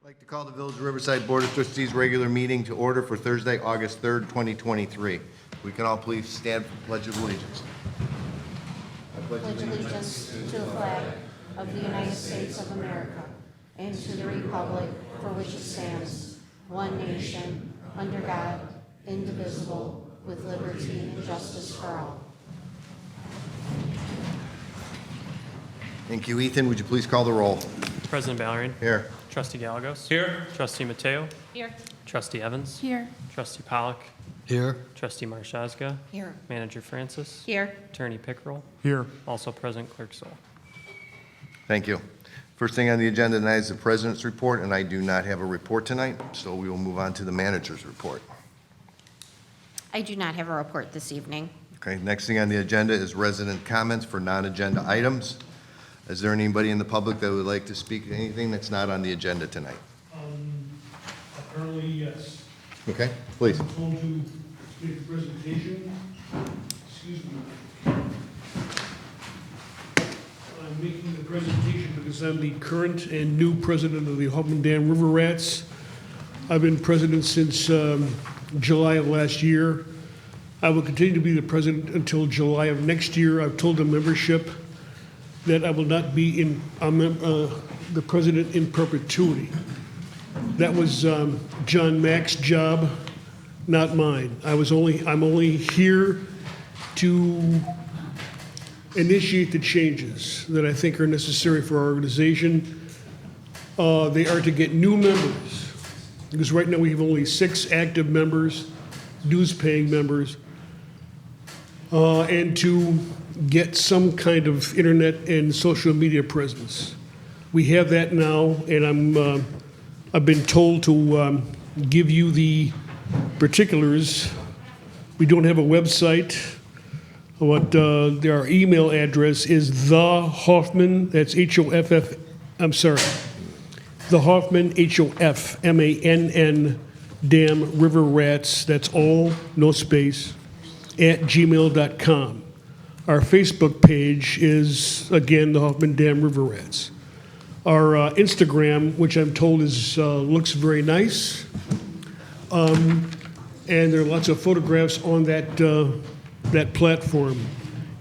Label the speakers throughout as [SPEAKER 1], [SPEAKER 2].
[SPEAKER 1] I'd like to call the Village of Riverside Board of Trustees regular meeting to order for Thursday, August 3rd, 2023. We can all please stand for the Pledge of Allegiance.
[SPEAKER 2] Pledge allegiance to the flag of the United States of America and to the republic for which it stands, one nation, under God, indivisible, with liberty and justice for all.
[SPEAKER 1] Thank you, Ethan. Would you please call the roll?
[SPEAKER 3] President Ballerini.
[SPEAKER 1] Here.
[SPEAKER 3] Trustee Gallegos.
[SPEAKER 4] Here.
[SPEAKER 3] Trustee Mateo.
[SPEAKER 2] Here.
[SPEAKER 3] Trustee Evans.
[SPEAKER 2] Here.
[SPEAKER 3] Trustee Pollock.
[SPEAKER 4] Here.
[SPEAKER 3] Trustee Marshazga.
[SPEAKER 2] Here.
[SPEAKER 3] Manager Francis.
[SPEAKER 2] Here.
[SPEAKER 3] Attorney Pickrell.
[SPEAKER 4] Here.
[SPEAKER 3] Also present Clerk Soul.
[SPEAKER 1] Thank you. First thing on the agenda tonight is the President's report, and I do not have a report tonight, so we will move on to the Manager's report.
[SPEAKER 2] I do not have a report this evening.
[SPEAKER 1] Okay, next thing on the agenda is resident comments for non-agenda items. Is there anybody in the public that would like to speak to anything that's not on the agenda tonight?
[SPEAKER 5] Apparently, yes.
[SPEAKER 1] Okay, please.
[SPEAKER 5] I'm told to make a presentation. Excuse me. I'm making the presentation because I'm the current and new president of the Hoffman Dam River Rats. I've been president since July of last year. I will continue to be the president until July of next year. I've told the membership that I will not be the president in perpetuity. That was John Mack's job, not mine. I'm only here to initiate the changes that I think are necessary for our organization. They are to get new members, because right now we have only 6 active members, dues-paying members, and to get some kind of internet and social media presence. We have that now, and I've been told to give you the particulars. We don't have a website. Our email address is the Hoffman, that's H-O-F-F, I'm sorry, the Hoffman, H-O-F-M-A-N-N, Dam River Rats, that's all, no space, at gmail.com. Our Facebook page is, again, the Hoffman Dam River Rats. Our Instagram, which I'm told looks very nice, and there are lots of photographs on that platform.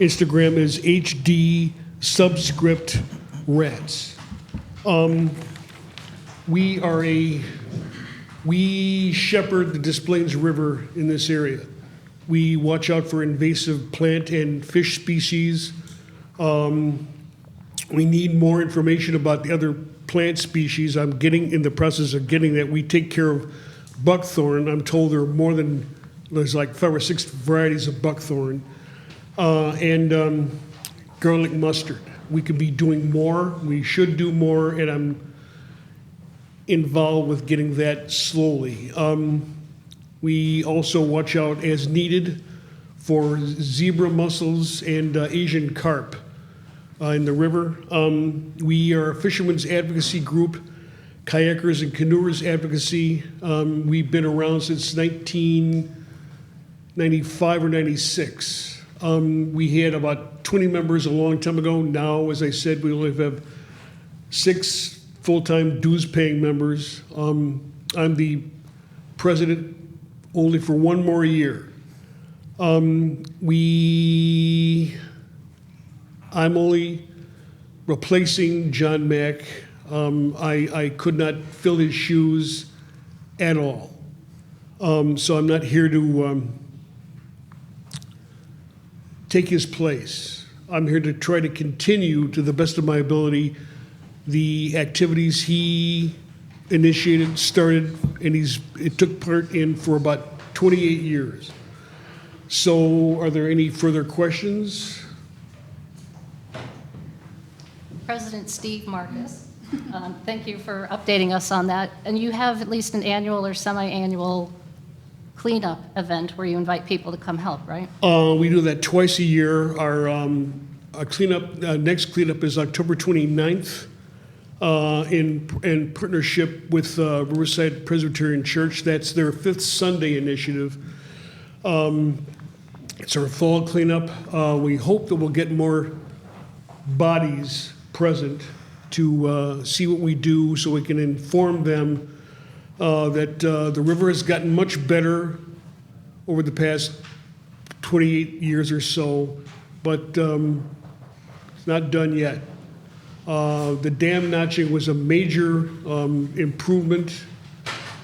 [SPEAKER 5] Instagram is HD subscript rats. We shepherd the Des Plaines River in this area. We watch out for invasive plant and fish species. We need more information about the other plant species. I'm in the process of getting that. We take care of buckthorn. I'm told there's like 5 or 6 varieties of buckthorn, and garlic mustard. We could be doing more. We should do more, and I'm involved with getting that slowly. We also watch out as needed for zebra mussels and Asian carp in the river. We are a fishermen's advocacy group, kayakers and canoers advocacy. We've been around since 1995 or 96. We had about 20 members a long time ago. Now, as I said, we only have 6 full-time dues-paying members. I'm the president only for 1 more year. I'm only replacing John Mack. I could not fill his shoes at all. So I'm not here to take his place. I'm here to try to continue, to the best of my ability, the activities he initiated, started, and it took part in for about 28 years. So are there any further questions?
[SPEAKER 6] President Steve Marcus, thank you for updating us on that. And you have at least an annual or semi-annual cleanup event where you invite people to come help, right?
[SPEAKER 5] We do that twice a year. Our cleanup, next cleanup is October 29th in partnership with Riverside Presbyterian Church. That's their 5th Sunday initiative. It's our fall cleanup. We hope that we'll get more bodies present to see what we do so we can inform them that the river has gotten much better over the past 28 years or so, but it's not done yet. The dam notching was a major improvement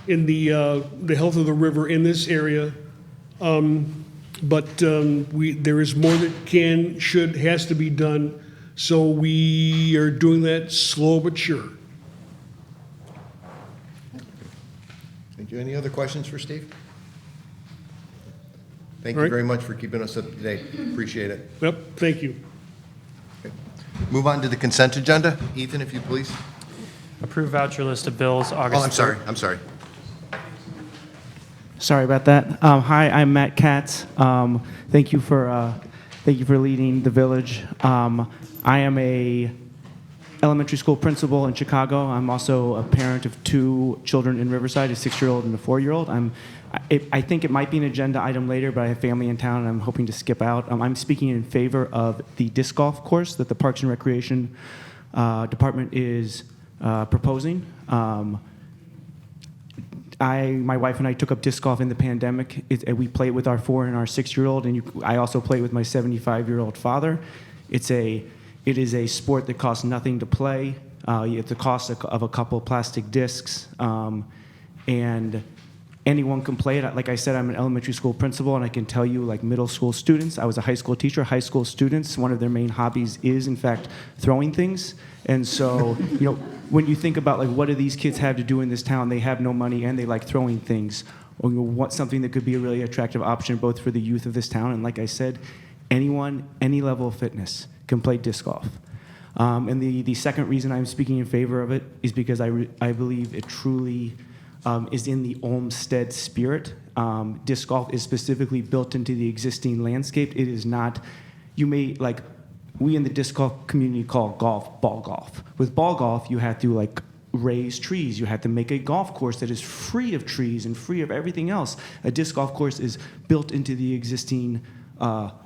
[SPEAKER 5] in the health of the river in this area. But there is more that can, should, has to be done. So we are doing that slow but sure.
[SPEAKER 1] Thank you. Any other questions for Steve? Thank
[SPEAKER 5] All
[SPEAKER 1] you
[SPEAKER 5] right.
[SPEAKER 1] very much for keeping us up to date. Appreciate it.
[SPEAKER 5] Yep, thank you.
[SPEAKER 1] Move on to the consent agenda. Ethan, if you please.
[SPEAKER 3] Approve voucher list of bills August.
[SPEAKER 1] Oh, I'm sorry.
[SPEAKER 4] Sorry about that. Hi, I'm Matt Katz. Thank you for leading the village. I am a elementary school principal in Chicago. I'm also a parent of 2 children in Riverside, a 6-year-old and a 4-year-old. I think it might be an agenda item later, but I have family in town, and I'm hoping to skip out. I'm speaking in favor of the disc golf course that the Parks and Recreation Department is proposing. My wife and I took up disc golf in the pandemic. We play with our 4 and our 6-year-old, and I also play with my 75-year-old father. It is a sport that costs nothing to play. It's the cost of a couple of plastic discs, and anyone can play it. Like I said, I'm an elementary school principal, and I can tell you, like middle school students, I was a high school teacher. High school students, one of their main hobbies is, in fact, throwing things. And so, when you think about like what do these kids have to do in this town, they have no money and they like throwing things. Or want something that could be a really attractive option both for the youth of this town, and like I said, anyone, any level of fitness can play disc golf. And the second reason I'm speaking in favor of it is because I believe it truly is in the Olmsted spirit. Disc golf is specifically built into the existing landscape. It is not, we in the disc golf community call golf ball golf. With ball golf, you have to raise trees. You have to make a golf course that is free of trees and free of everything else. A disc golf course is built into the existing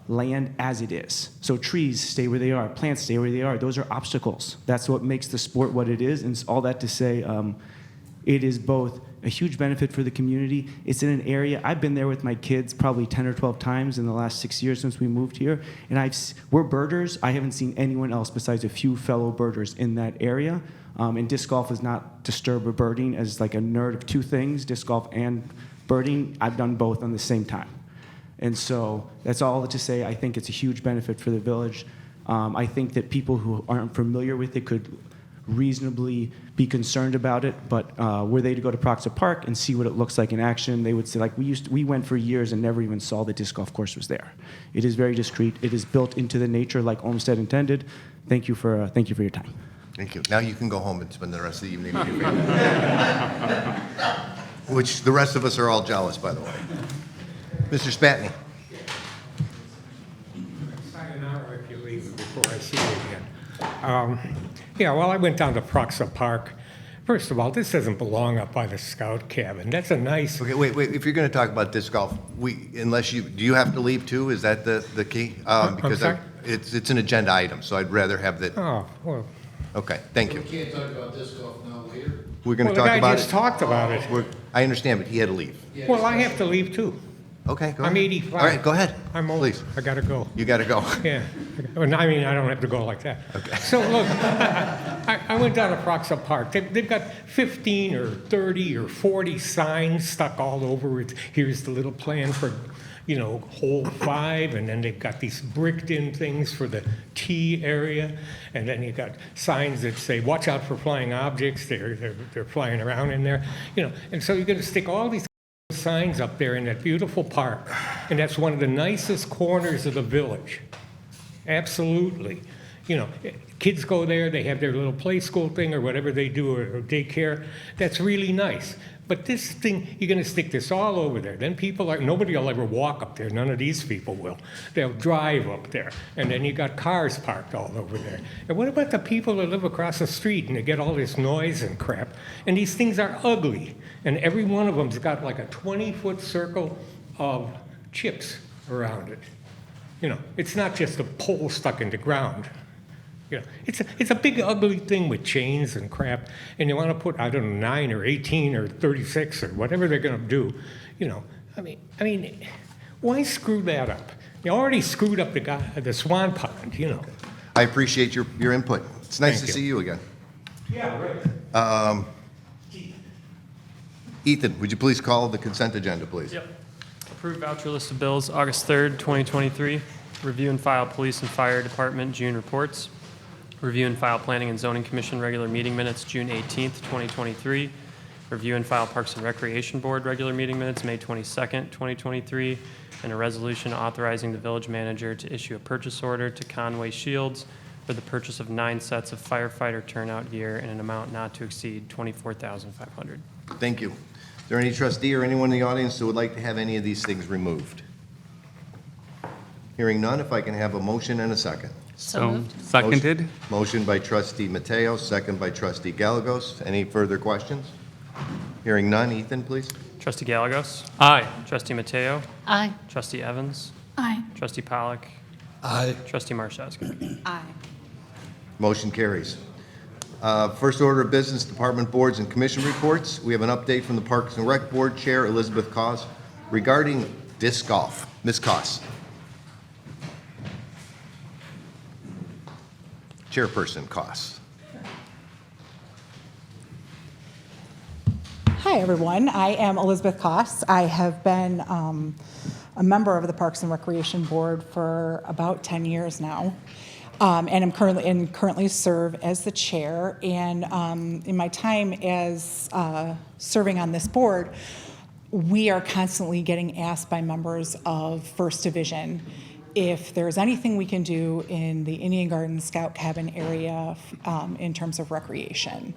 [SPEAKER 4] land as it is. So trees stay where they are, plants stay where they are. Those are obstacles. That's what makes the sport what it is. And all that to say, it is both a huge benefit for the community. It's in an area, I've been there with my kids probably 10 or 12 times in the last 6 years since we moved here. And we're birders. I haven't seen anyone else besides a few fellow birders in that area. And disc golf is not disturb or birding. As like a nerd of 2 things, disc golf and birding, I've done both on the same time. And so that's all to say, I think it's a huge benefit for the village. I think that people who aren't familiar with it could reasonably be concerned about it, but were they to go to Proxa Park and see what it looks like in action, they would say, we went for years and never even saw the disc golf course was there. It is very discreet. It is built into the nature like Olmsted intended. Thank you for your time.
[SPEAKER 1] Thank you. Now you can go home and spend the rest of the evening with your family. Which the rest of us are all jealous, by the way. Mr. Spatney.
[SPEAKER 7] Sayonara if you leave before I see you again. Well, I went down to Proxa Park. First of all, this doesn't belong up by the scout cabin. That's a nice...
[SPEAKER 1] Okay, wait. If you're going to talk about disc golf, do you have to leave too? Is that the key? Because
[SPEAKER 7] sorry?
[SPEAKER 1] it's an agenda item, so I'd rather have that.
[SPEAKER 7] Oh, well...
[SPEAKER 1] Okay, thank you.
[SPEAKER 8] We can't talk about disc golf now later.
[SPEAKER 1] We're going to
[SPEAKER 7] the
[SPEAKER 1] talk
[SPEAKER 7] guy
[SPEAKER 1] about
[SPEAKER 7] just
[SPEAKER 1] it.
[SPEAKER 7] talked about it.
[SPEAKER 1] I understand, but he had to leave.
[SPEAKER 7] Well, I have to leave too.
[SPEAKER 1] Okay, go ahead.
[SPEAKER 7] I'm 85.
[SPEAKER 1] All right, go ahead.
[SPEAKER 7] I'm old.
[SPEAKER 1] Please.
[SPEAKER 7] I gotta go.
[SPEAKER 1] You got to go.
[SPEAKER 7] Yeah. I don't have to go like that. Okay. So look, I went down to Proxa Park. They've got 15 or 30 or 40 signs stuck all over it. Here's the little plan for, hole 5, and then they've got these bricked in things for the tee area, and then you've got signs that say, watch out for flying objects. They're flying around in there, and so you're going to stick all these signs up there in that beautiful park, and that's one of the nicest corners of the village. Absolutely. Kids go there, they have their little play school thing or whatever they do, or daycare. That's really nice. But this thing, you're going to stick this all over there. Then nobody will ever walk up there. None of these people will. They'll drive up there. And then you got cars parked all over there. And what about the people that live across the street and they get all this noise and crap? And these things are ugly. And every one of them's got like a 20-foot circle of chips around it. It's not just a pole stuck in the ground. You know, it's a big ugly thing with chains and crap, and you want to put, I don't know, 9 or 18 or 36 or whatever they're going to do. You know, I mean, why screw that up? You already screwed up the Swan Pond. You know.
[SPEAKER 1] I appreciate your input. It's nice
[SPEAKER 7] Thank
[SPEAKER 1] to
[SPEAKER 7] you.
[SPEAKER 1] see you again.
[SPEAKER 7] Yeah, right.
[SPEAKER 1] Ethan, would you please call the consent agenda, please?
[SPEAKER 3] Yep. Approved voucher list of bills, August 3rd, 2023. Review and file Police and Fire Department June reports. Review and file Planning and Zoning Commission regular meeting minutes, June 18th, 2023. Review and file Parks and Recreation Board regular meeting minutes, May 22nd, 2023. And a resolution authorizing the village manager to issue a purchase order to Conway Shields for the purchase of 9 sets of firefighter turnout gear in an amount not to exceed $24,500.
[SPEAKER 1] Thank you. Is there any trustee or anyone in the audience who would like to have any of these things removed? Hearing none, if I can have a motion and a second.
[SPEAKER 6] So moved.
[SPEAKER 9] Seconded.
[SPEAKER 1] Motion by trustee Mateo, second by trustee Gallegos. Any further questions? Hearing none, Ethan, please.
[SPEAKER 3] Trustee Gallegos.
[SPEAKER 9] Aye.
[SPEAKER 3] Trustee Mateo.
[SPEAKER 6] Aye.
[SPEAKER 3] Trustee Evans.
[SPEAKER 6] Aye.
[SPEAKER 3] Trustee Pollock.
[SPEAKER 8] Aye.
[SPEAKER 3] Trustee Marshowski.
[SPEAKER 2] Aye.
[SPEAKER 1] Motion carries. First order of business, department boards and commission reports. We have an update from the Parks and Rec Board Chair, Elizabeth Cos, regarding disc golf. Ms. Cos. Chairperson Cos.
[SPEAKER 10] Hi, everyone. I am Elizabeth Koss. I have been a member of the Parks and Recreation Board for about 10 years now, and I'm currently serve as the chair. And in my time as serving on this board, we are constantly getting asked by members of First Division if there's anything we can do in the Indian Garden Scout Cabin area in terms of recreation.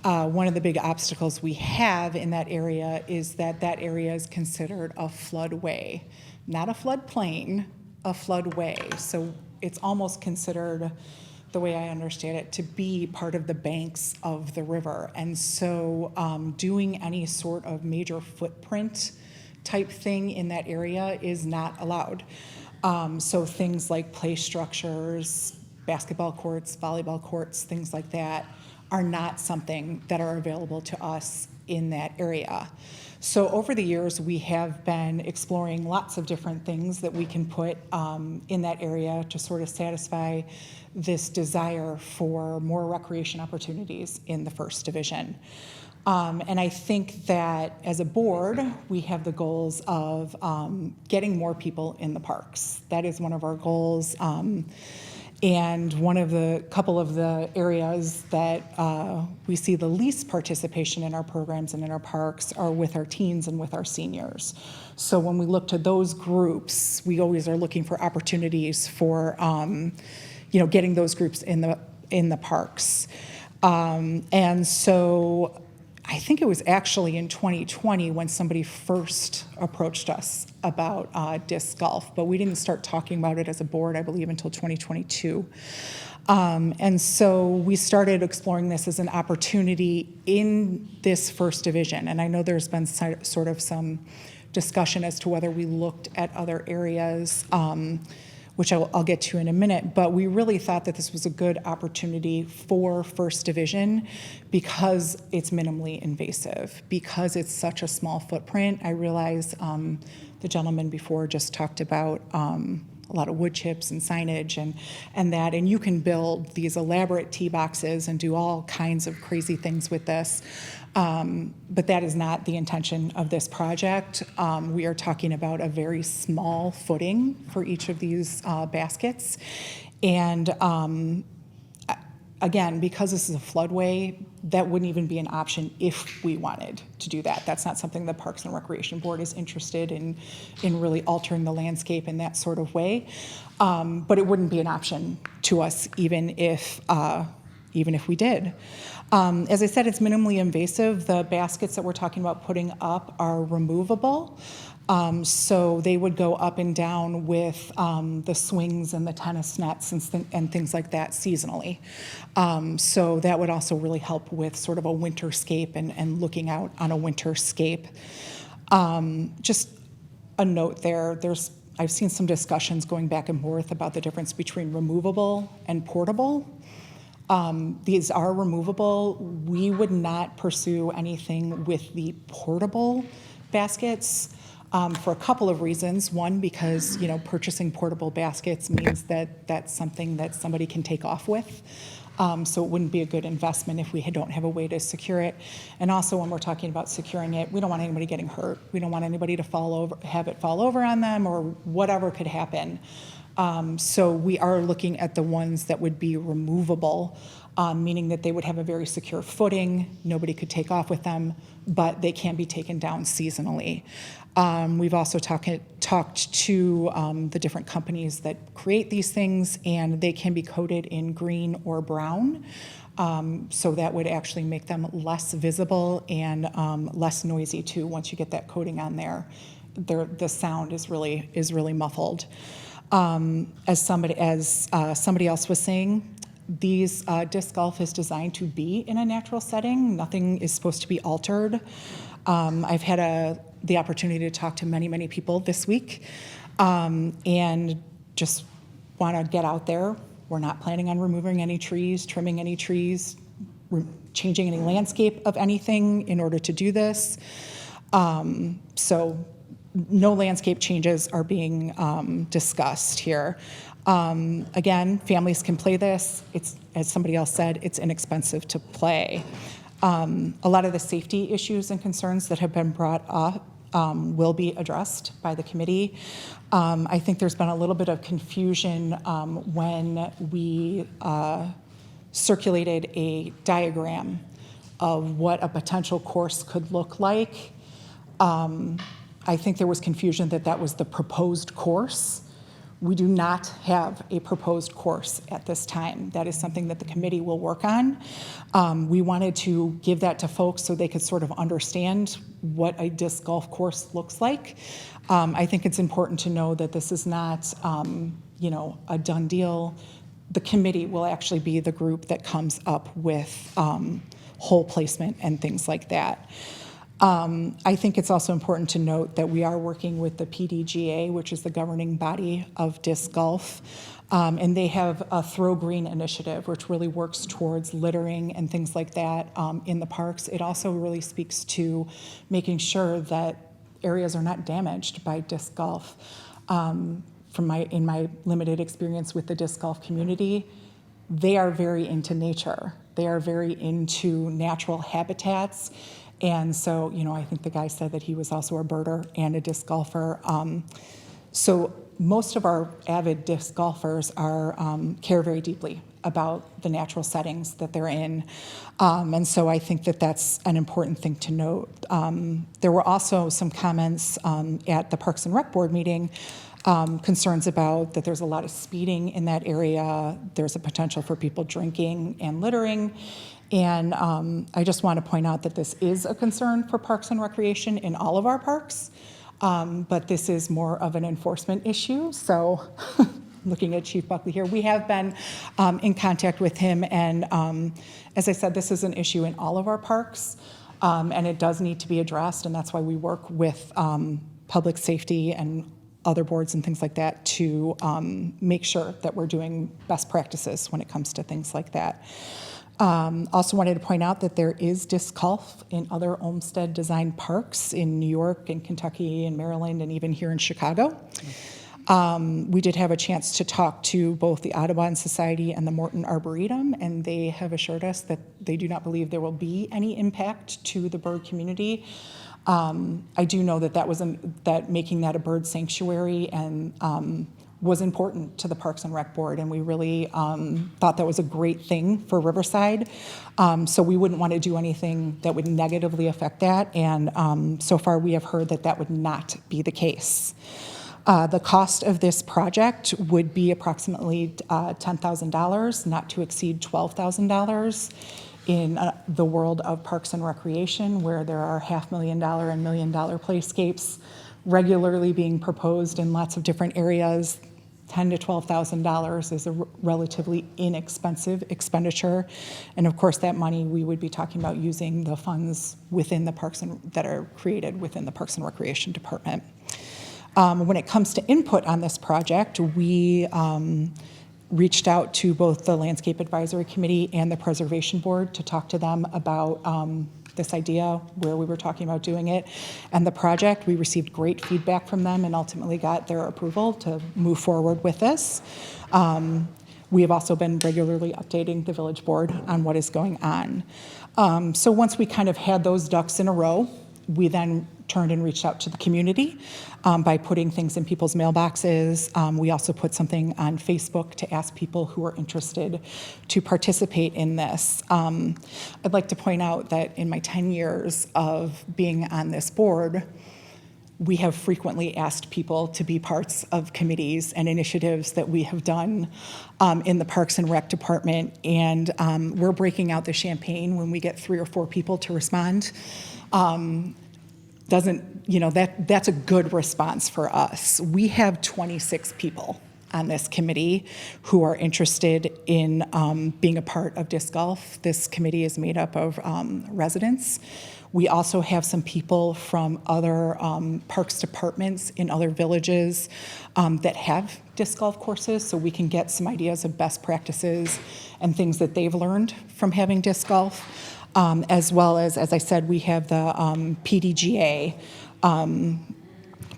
[SPEAKER 10] One of the big obstacles we have in that area is that area is considered a floodway, not a floodplain, a floodway. So it's almost considered, the way I understand it, to be part of the banks of the river. And so doing any sort of major footprint type thing in that area is not allowed. So things like play structures, basketball courts, volleyball courts, things like that are not something that are available to us in that area. So over the years, we have been exploring lots of different things that we can put in that area to sort of satisfy this desire for more recreation opportunities in the First Division. And I think that as a board, we have the goals of getting more people in the parks. That is one of our goals. And one of the couple of the areas that we see the least participation in our programs and in our parks are with our teens and with our seniors. So when we look to those groups, we always are looking for opportunities for getting those groups in the parks. And so I think it was actually in 2020 when somebody first approached us about disc golf, but we didn't start talking about it as a board, I believe, until 2022. And so we started exploring this as an opportunity in this First Division. And I know there's been sort of some discussion as to whether we looked at other areas, which I'll get to in a minute, but we really thought that this was a good opportunity for First Division because it's minimally invasive, because it's such a small footprint. I realize the gentleman before just talked about a lot of wood chips and signage and you can build these elaborate tee boxes and do all kinds of crazy things with this. But that is not the intention of this project. We are talking about a very small footing for each of these baskets. And again, because this is a floodway, that wouldn't even be an option if we wanted to do that. That's not something the Parks and Recreation Board is interested in really altering the landscape in that sort of way. But it wouldn't be an option to us even if we did. As I said, it's minimally invasive. The baskets that we're talking about putting up are removable. So they would go up and down with the swings and the tennis nets and things like that seasonally. So that would also really help with sort of a winterscape and looking out on a winterscape. Just a note there's I've seen some discussions going back and forth about the difference between removable and portable. These are removable. We would not pursue anything with the portable baskets for a couple of reasons. One, because purchasing portable baskets means that that's something that somebody can take off with. So it wouldn't be a good investment if we don't have a way to secure it. And also, when we're talking about securing it, we don't want anybody getting hurt. We don't want anybody to have it fall over on them or whatever could happen. So we are looking at the ones that would be removable, meaning that they would have a very secure footing, nobody could take off with them, but they can be taken down seasonally. We've also talked to the different companies that create these things, and they can be coated in green or brown. So that would actually make them less visible and less noisy too. Once you get that coating on there, the sound is really muffled. As somebody else was saying, these disc golf is designed to be in a natural setting. Nothing is supposed to be altered. I've had the opportunity to talk to many people this week, and just want to get out there. We're not planning on removing any trees, trimming any trees, changing any landscape of anything in order to do this. So no landscape changes are being discussed here. Again, families can play this. It's, as somebody else said, it's inexpensive to play. A lot of the safety issues and concerns that have been brought up will be addressed by the committee. I think there's been a little bit of confusion when we circulated a diagram of what a potential course could look like. I think there was confusion that was the proposed course. We do not have a proposed course at this time. That is something that the committee will work on. We wanted to give that to folks so they could sort of understand what a disc golf course looks like. I think it's important to know that this is not, a done deal. The committee will actually be the group that comes up with hole placement and things like that. I think it's also important to note that we are working with the PDGA, which is the governing body of disc golf, and they have a Throw Green initiative, which really works towards littering and things like that in the parks. It also really speaks to making sure that areas are not damaged by disc golf. In my limited experience with the disc golf community, they are very into nature. They are very into natural habitats. And so, I think the guy said that he was also a birder and a disc golfer. So most of our avid disc golfers care very deeply about the natural settings that they're in. And so I think that that's an important thing to note. There were also some comments at the Parks and Rec Board meeting, concerns about that there's a lot of speeding in that area. There's a potential for people drinking and littering. And I just want to point out that this is a concern for Parks and Recreation in all of our parks, but this is more of an enforcement issue. So looking at Chief Buckley here, we have been in contact with him, and as I said, this is an issue in all of our parks, and it does need to be addressed, and that's why we work with public safety and other boards and things like that to make sure that we're doing best practices when it comes to things like that. Also wanted to point out that there is disc golf in other Olmsted designed parks in New York and Kentucky and Maryland and even here in Chicago. We did have a chance to talk to both the Audubon Society and the Morton Arboretum, and they have assured us that they do not believe there will be any impact to the bird community. I do know that making that a bird sanctuary and was important to the Parks and Rec Board, and we really thought that was a great thing for Riverside. So we wouldn't want to do anything that would negatively affect that, and so far we have heard that would not be the case. The cost of this project would be approximately $10,000, not to exceed $12,000 in the world of Parks and Recreation, where there are $500,000 and $1 million playscapes regularly being proposed in lots of different areas. $10,000 to $12,000 is a relatively inexpensive expenditure, and of course, that money we would be talking about using the funds within the that are created within the Parks and Recreation Department. When it comes to input on this project, we reached out to both the Landscape Advisory Committee and the Preservation Board to talk to them about this idea, where we were talking about doing it, and the project. We received great feedback from them and ultimately got their approval to move forward with this. We have also been regularly updating the village board on what is going on. So once we kind of had those ducks in a row, we then turned and reached out to the community by putting things in people's mailboxes. We also put something on Facebook to ask people who are interested to participate in this. I'd like to point out that in my 10 years of being on this board, we have frequently asked people to be parts of committees and initiatives that we have done in the Parks and Rec Department, and we're breaking out the champagne when we get 3 or 4 people to respond. That's a good response for us. We have 26 people on this committee who are interested in being a part of disc golf. This committee is made up of residents. We also have some people from other parks departments in other villages that have disc golf courses, so we can get some ideas of best practices and things that they've learned from having disc golf. As well as I said, we have the PDGA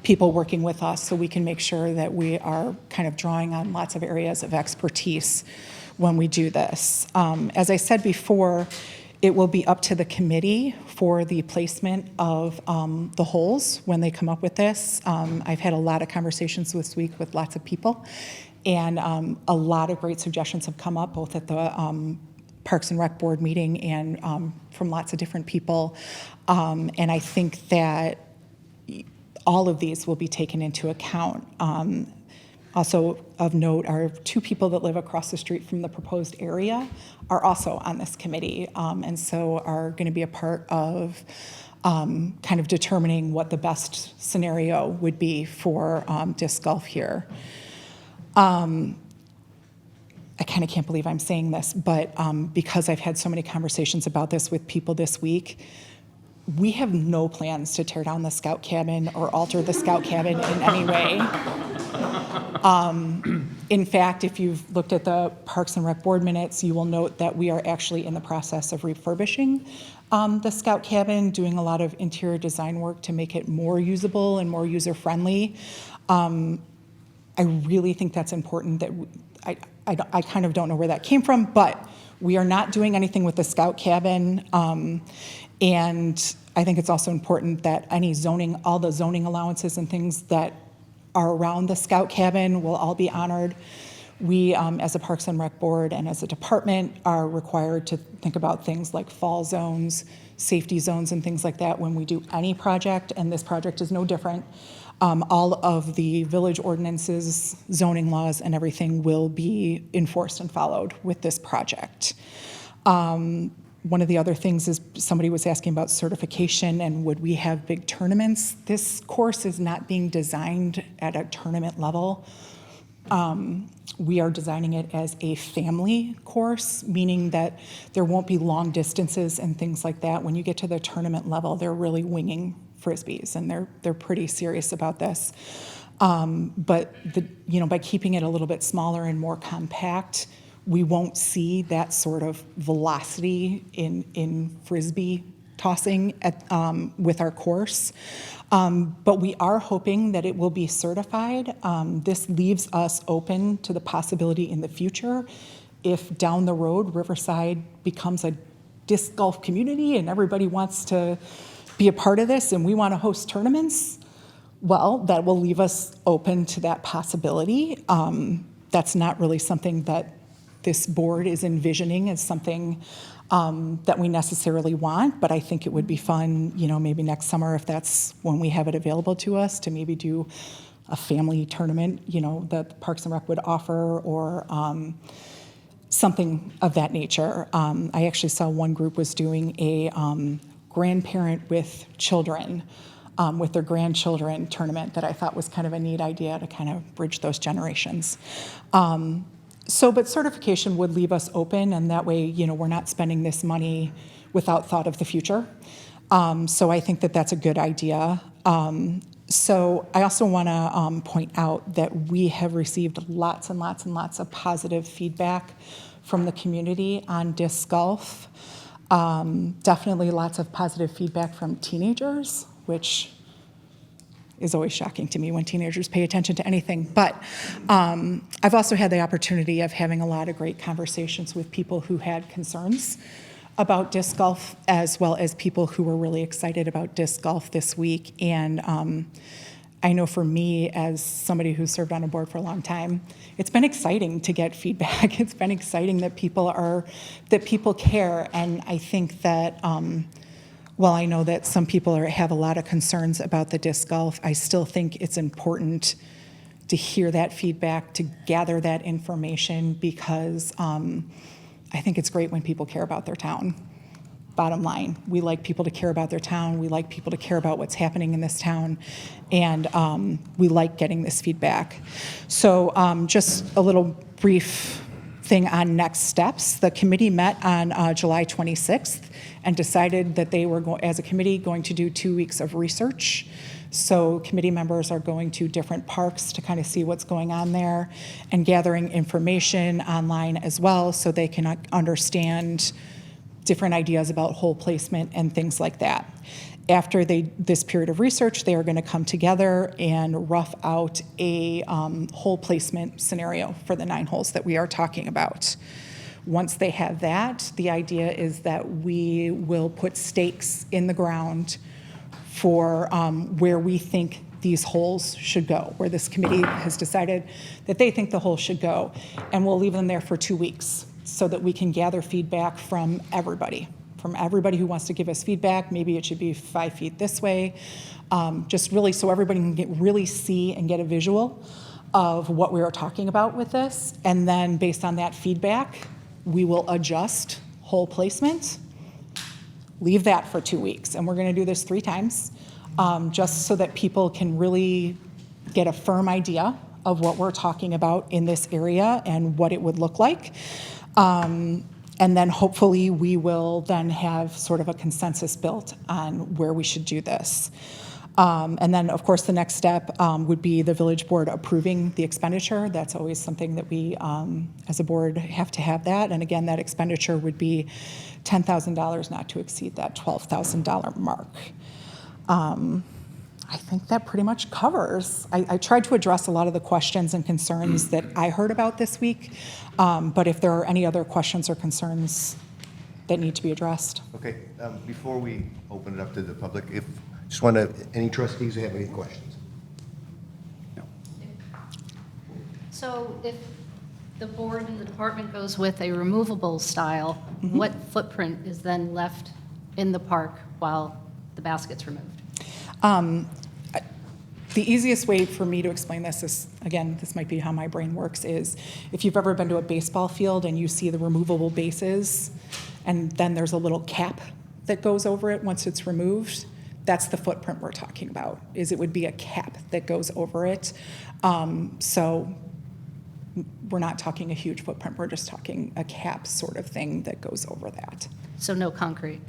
[SPEAKER 10] people working with us, so we can make sure that we are kind of drawing on lots of areas of expertise when we do this. As I said before, it will be up to the committee for the placement of the holes when they come up with this. I've had a lot of conversations this week with lots of people, and a lot of great suggestions have come up, both at the Parks and Rec Board meeting and from lots of different people. And I think that all of these will be taken into account. Also of note are 2 people that live across the street from the proposed area are also on this committee, and so are going to be a part of kind of determining what the best scenario would be for disc golf here. I kind of can't believe I'm saying this, but because I've had so many conversations about this with people this week, we have no plans to tear down the scout cabin or alter the scout cabin in any way. In fact, if you've looked at the Parks and Rec Board minutes, you will note that we are actually in the process of refurbishing the scout cabin, doing a lot of interior design work to make it more usable and more user-friendly. I really think that's important. That I kind of don't know where that came from, but we are not doing anything with the scout cabin. And I think it's also important that all the zoning allowances and things that are around the scout cabin will all be honored. We, as a Parks and Rec Board and as a department, are required to think about things like fall zones, safety zones, and things like that when we do any project, and this project is no different. All of the village ordinances, zoning laws, and everything will be enforced and followed with this project. One of the other things is somebody was asking about certification and would we have big tournaments. This course is not being designed at a tournament level. We are designing it as a family course, meaning that there won't be long distances and things like that. When you get to the tournament level, they're really winging Frisbees, and they're pretty serious about this. But by keeping it a little bit smaller and more compact, we won't see that sort of velocity in Frisbee tossing with our course. But we are hoping that it will be certified. This leaves us open to the possibility in the future, if down the road Riverside becomes a disc golf community and everybody wants to be a part of this and we want to host tournaments, well, that will leave us open to that possibility. That's not really something that this board is envisioning as something that we necessarily want, but I think it would be fun, maybe next summer, if that's when we have it available to us, to maybe do a family tournament, that Parks and Rec would offer, or something of that nature. I actually saw one group was doing a grandparent with children, with their grandchildren tournament that I thought was kind of a neat idea to kind of bridge those generations. But certification would leave us open, and that way, we're not spending this money without thought of the future. So I think that that's a good idea. So I also want to point out that we have received lots and lots and lots of positive feedback from the community on disc golf. Definitely lots of positive feedback from teenagers, which is always shocking to me when teenagers pay attention to anything. But I've also had the opportunity of having a lot of great conversations with people who had concerns about disc golf, as well as people who were really excited about disc golf this week. And I know for me, as somebody who served on a board for a long time, it's been exciting to get feedback. It's been exciting that people care. And I think that while I know that some people have a lot of concerns about the disc golf, I still think it's important to hear that feedback, to gather that information, because I think it's great when people care about their town. Bottom line, we like people to care about their town. We like people to care about what's happening in this town. And we like getting this feedback. So just a little brief thing on next steps. The committee met on July 26th and decided that they were, as a committee, going to do 2 weeks of research. So committee members are going to different parks to kind of see what's going on there and gathering information online as well, so they can understand different ideas about hole placement and things like that. After this period of research, they are going to come together and rough out a hole placement scenario for the 9 holes that we are talking about. Once they have that, the idea is that we will put stakes in the ground for where we think these holes should go, where this committee has decided that they think the holes should go. And we'll leave them there for 2 weeks so that we can gather feedback from everybody who wants to give us feedback. Maybe it should be 5 feet this way, just really so everybody can really see and get a visual of what we are talking about with this. And then based on that feedback, we will adjust hole placement, leave that for 2 weeks. And we're going to do this 3 times, just so that people can really get a firm idea of what we're talking about in this area and what it would look like. And then hopefully we will then have sort of a consensus built on where we should do this. And then, of course, the next step would be the village board approving the expenditure. That's always something that we, as a board, have to have that. And again, that expenditure would be $10,000, not to exceed that $12,000 mark. I think that pretty much covers. I tried to address a lot of the questions and concerns that I heard about this week, but if there are any other questions or concerns that need to be addressed.
[SPEAKER 1] Okay, before we open it up to the public, just want to, any trustees who have any questions? No.
[SPEAKER 6] So if the board and the department goes with a removable style, what footprint is then left in the park while the basket's removed?
[SPEAKER 10] The easiest way for me to explain this is, again, this might be how my brain works, is if you've ever been to a baseball field and you see the removable bases, and then there's a little cap that goes over it once it's removed, that's the footprint we're talking about, is it would be a cap that goes over it. So we're not talking a huge footprint, we're just talking a cap sort of thing that goes over that.
[SPEAKER 6] So no concrete?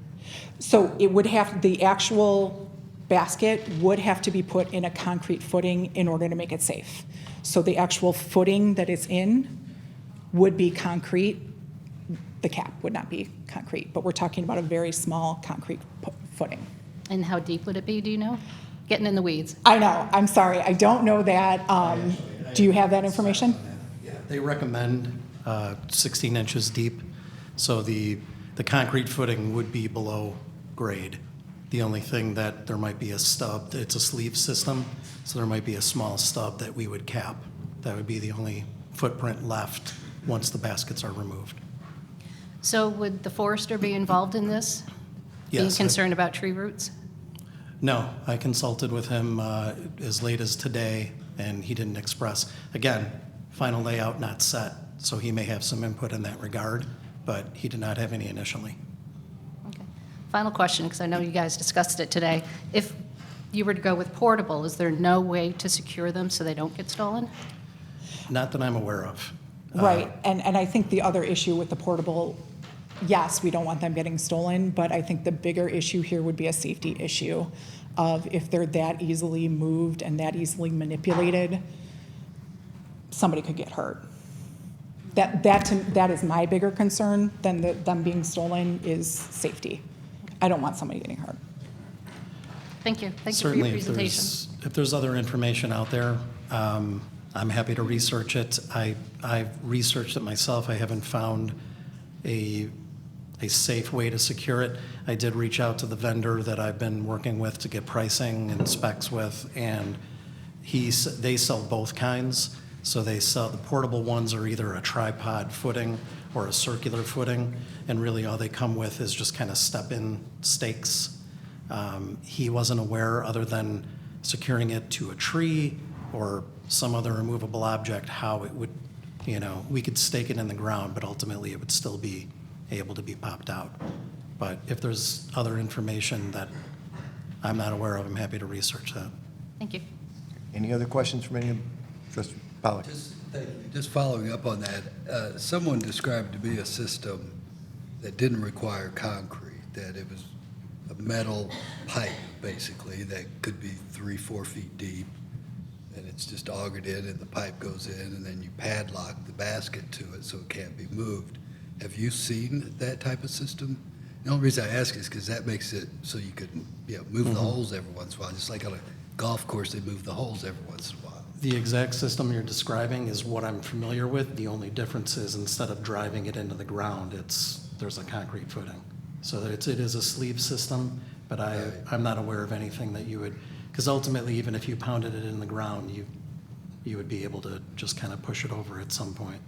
[SPEAKER 10] So it would have, the actual basket would have to be put in a concrete footing in order to make it safe. So the actual footing that it's in would be concrete. The cap would not be concrete, but we're talking about a very small concrete footing.
[SPEAKER 6] And how deep would it be, do you know? Getting in the weeds.
[SPEAKER 10] I know, I'm sorry, I don't know that. Do you have that information?
[SPEAKER 9] Yeah, they recommend 16 inches deep, so the concrete footing would be below grade. The only thing that there might be a stub, it's a sleeve system, so there might be a small stub that we would cap. That would be the only footprint left once the baskets are removed.
[SPEAKER 6] So would the forester be involved in this? Being
[SPEAKER 9] Yes.
[SPEAKER 6] concerned about tree roots?
[SPEAKER 9] No, I consulted with him as late as today, and he didn't express. Again, final layout not set, so he may have some input in that regard, but he did not have any initially.
[SPEAKER 6] Okay. Final question, because I know you guys discussed it today. If you were to go with portable, is there no way to secure them so they don't get stolen?
[SPEAKER 9] Not that I'm aware of.
[SPEAKER 10] Right, and I think the other issue with the portable, yes, we don't want them getting stolen, but I think the bigger issue here would be a safety issue. of if they're that easily moved and that easily manipulated, somebody could get hurt. That is my bigger concern than them being stolen is safety. I don't want somebody getting hurt.
[SPEAKER 6] Thank you. Thank you for
[SPEAKER 9] Certainly,
[SPEAKER 6] your
[SPEAKER 9] if
[SPEAKER 6] presentation.
[SPEAKER 9] there's other information out there, I'm happy to research it. I've researched it myself. I haven't found a safe way to secure it. I did reach out to the vendor that I've been working with to get pricing and specs with, and they sell both kinds. So they sell, the portable ones are either a tripod footing or a circular footing, and really all they come with is just kind of step-in stakes. He wasn't aware, other than securing it to a tree or some other removable object, how it would, we could stake it in the ground, but ultimately it would still be able to be popped out. But if there's other information that I'm not aware of, I'm happy to research that.
[SPEAKER 6] Thank you.
[SPEAKER 1] Any other questions from any of Trustee Pollock?
[SPEAKER 8] Just following up on that, someone described to me a system that didn't require concrete, that it was a metal pipe, basically, that could be 3-4 feet deep, and it's just augered in, and the pipe goes in, and then you padlock the basket to it so it can't be moved. Have you seen that type of system? The only reason I ask is because that makes it so you could move the holes every once in a while. Just like on a golf course, they move the holes every once in a while.
[SPEAKER 9] The exact system you're describing is what I'm familiar with. The only difference is instead of driving it into the ground, there's a concrete footing. So it is a sleeve system, but I'm not aware of anything that you would, because ultimately, even if you pounded it in the ground, you would be able to just kind of push it over at some point.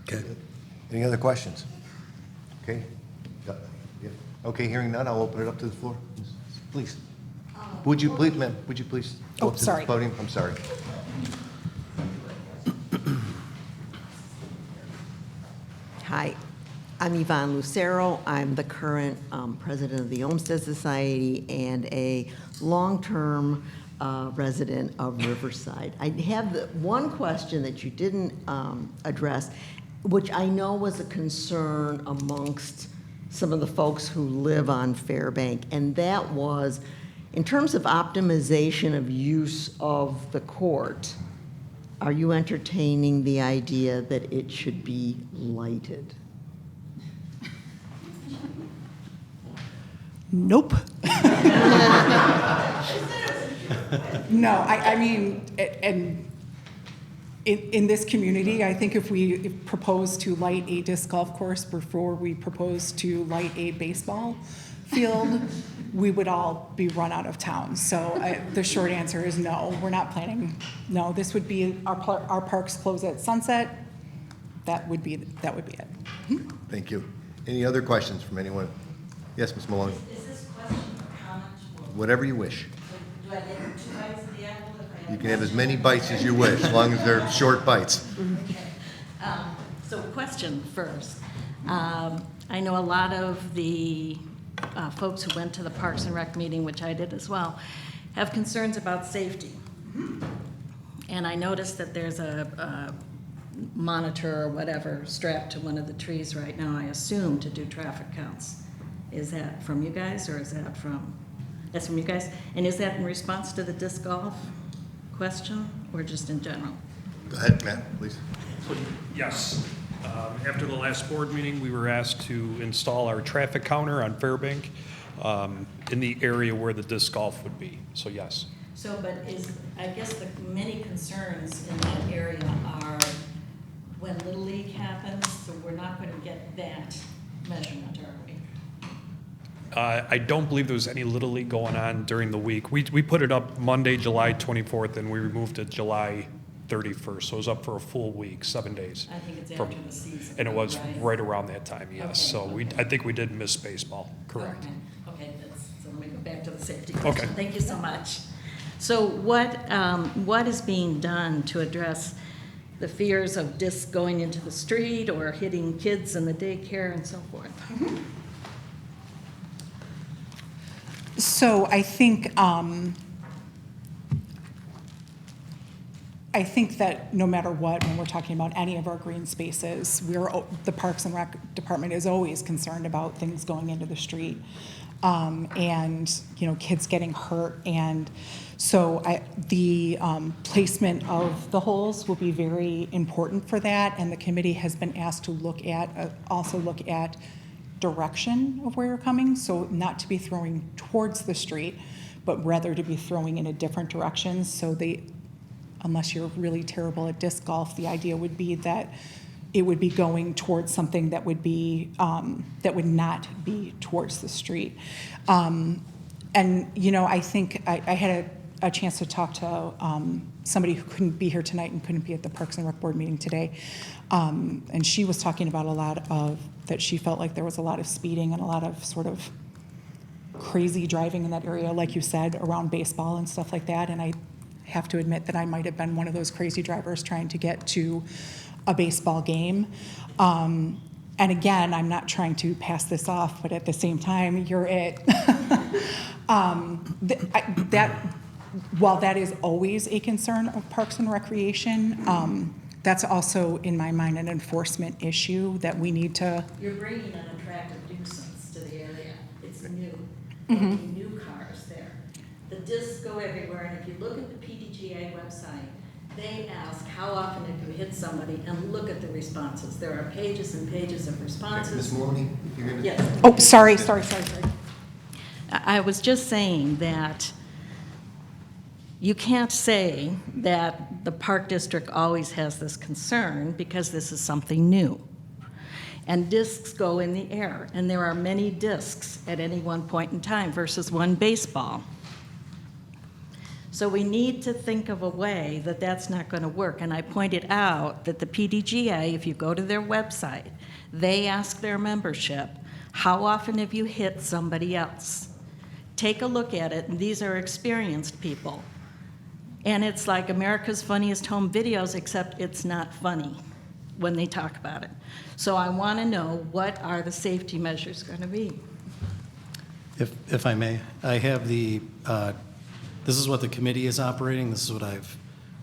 [SPEAKER 8] Okay.
[SPEAKER 1] Any other questions? Okay. Yeah. Okay, hearing none, I'll open it up to the floor. Please. Would you please, ma'am, would you please go
[SPEAKER 10] Oh,
[SPEAKER 1] up to the
[SPEAKER 10] sorry.
[SPEAKER 1] podium? I'm sorry.
[SPEAKER 11] Hi, I'm Yvonne Lucero. I'm the current president of the Olmsted Society and a long-term resident of Riverside. I have one question that you didn't address, which I know was a concern amongst some of the folks who live on Fairbank, and that was, in terms of optimization of use of the court, are you entertaining the idea that it should be lighted?
[SPEAKER 10] Nope. No, I mean, and in this community, I think if we propose to light a disc golf course before we propose to light a baseball field, we would all be run out of town. So the short answer is no, we're not planning. No, this would be, our parks close at sunset. That would be it.
[SPEAKER 1] Thank you. Any other questions from anyone? Yes, Ms. Maloney.
[SPEAKER 12] Is this question or comment?
[SPEAKER 1] Whatever you wish.
[SPEAKER 12] Do I get 2 bites of the apple if I
[SPEAKER 1] You can have as many bites as you wish, as long as they're short bites.
[SPEAKER 12] Okay. So question first. I know a lot of the folks who went to the Parks and Rec meeting, which I did as well, have concerns about safety. And I noticed that there's a monitor or whatever strapped to one of the trees right now, I assume, to do traffic counts. Is that from you guys, or is that from, that's from you guys? And is that in response to the disc golf question, or just in general?
[SPEAKER 1] Go ahead, Matt, please.
[SPEAKER 13] Yes. After the last board meeting, we were asked to install our traffic counter on Fairbank in the area where the disc golf would be, so yes.
[SPEAKER 12] So, but I guess the many concerns in that area are when Little League happens, so we're not going to get that measurement, are we?
[SPEAKER 13] I don't believe there was any Little League going on during the week. We put it up Monday, July 24th, and we removed it July 31st, so it was up for a full week, 7 days.
[SPEAKER 12] I think it's
[SPEAKER 13] from-
[SPEAKER 12] after the season.
[SPEAKER 13] And it was
[SPEAKER 12] right
[SPEAKER 13] around that time, yes.
[SPEAKER 12] Okay.
[SPEAKER 13] So I think we did miss baseball, correct.
[SPEAKER 12] Okay, so let me go back to the safety
[SPEAKER 13] Okay.
[SPEAKER 12] question. Thank you so much. So what is being done to address the fears of discs going into the street or hitting kids in the daycare and so forth?
[SPEAKER 10] So I think that no matter what, when we're talking about any of our green spaces, the Parks and Rec Department is always concerned about things going into the street. and, kids getting hurt. And so the placement of the holes will be very important for that, and the committee has been asked to also look at direction of where you're coming, so not to be throwing towards the street, but rather to be throwing in a different direction. So unless you're really terrible at disc golf, the idea would be that it would be going towards something that would be that would not be towards the street. And I think I had a chance to talk to somebody who couldn't be here tonight and couldn't be at the Parks and Rec Board meeting today, and she was talking about a lot of that she felt like there was a lot of speeding and a lot of sort of crazy driving in that area, like you said, around baseball and stuff like that. And I have to admit that I might have been one of those crazy drivers trying to get to a baseball game. And again, I'm not trying to pass this off, but at the same time, you're it. While that is always a concern of Parks and Recreation, that's also, in my mind, an enforcement issue that we need to.
[SPEAKER 12] You're bringing an attractive nuisance to the area. It's new.
[SPEAKER 10] Mm-hmm.
[SPEAKER 12] New cars there. The discs go everywhere, and if you look at the PDGA website, they ask how often have you hit somebody, and look at the responses. There are pages and pages of responses.
[SPEAKER 1] Ms. Maloney, if you're going to.
[SPEAKER 12] Yes.
[SPEAKER 10] Oh, sorry.
[SPEAKER 12] I was just saying that you can't say that the Park District always has this concern, because this is something new. And discs go in the air, and there are many discs at any one point in time versus one baseball. So we need to think of a way that that's not going to work. And I pointed out that the PDGA, if you go to their website, they ask their membership, how often have you hit somebody else? Take a look at it, and these are experienced people. And it's like America's Funniest Home Videos, except it's not funny when they talk about it. So I want to know, what are the safety measures going to be?
[SPEAKER 9] If I may, I have this is what the committee is operating. This is what I've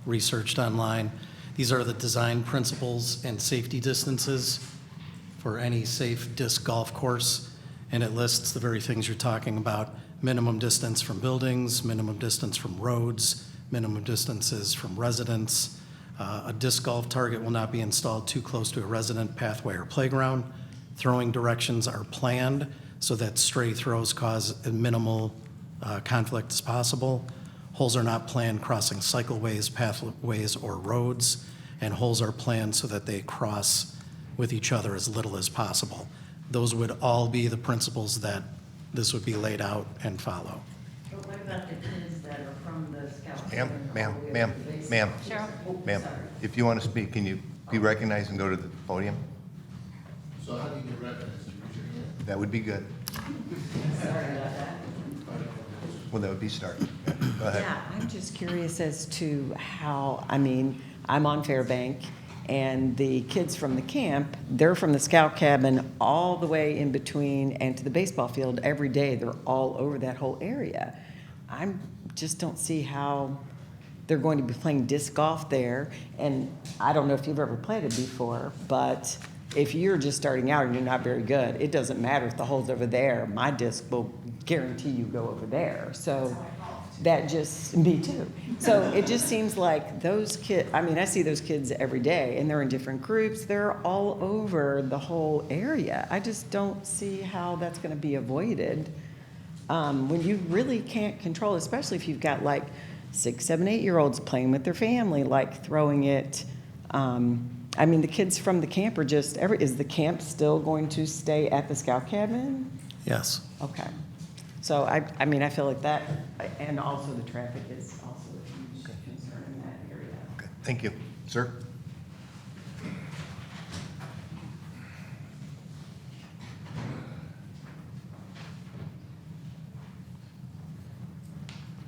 [SPEAKER 9] researched online. These are the design principles and safety distances for any safe disc golf course, and it lists the very things you're talking about: minimum distance from buildings, minimum distance from roads, minimum distances from residents. A disc golf target will not be installed too close to a resident pathway or playground. Throwing directions are planned so that stray throws cause a minimal conflict as possible. Holes are not planned crossing cycleways, pathways, or roads, and holes are planned so that they cross with each other as little as possible. Those would all be the principles that this would be laid out and follow.
[SPEAKER 12] But what about the kids that are from the Scout?
[SPEAKER 1] Ma'am,
[SPEAKER 6] Cheryl?
[SPEAKER 1] ma'am, if you want to speak, can you be recognized and go to the podium?
[SPEAKER 14] So how do you get recognized?
[SPEAKER 1] That would be good.
[SPEAKER 15] Sorry about that.
[SPEAKER 1] Well, that would be start. Go ahead.
[SPEAKER 15] Yeah, I'm just curious as to how, I'm on Fairbank, and the kids from the camp, they're from the scout cabin all the way in between and to the baseball field every day. They're all over that whole area. I just don't see how they're going to be playing disc golf there. And I don't know if you've ever played it before, but if you're just starting out and you're not very good, it doesn't matter if the hole's over there. My disc will guarantee you go over there. So that just, me too. So it just seems like those kids, I see those kids every day, and they're in different groups. They're all over the whole area. I just don't see how that's going to be avoided when you really can't control, especially if you've got like 6, 7, 8-year-olds playing with their family, like throwing it. The kids from the camp are just, is the camp still going to stay at the scout cabin?
[SPEAKER 9] Yes.
[SPEAKER 15] Okay. So I feel like that, and also the traffic is also a huge concern in that area.
[SPEAKER 1] Okay, thank you. Sir?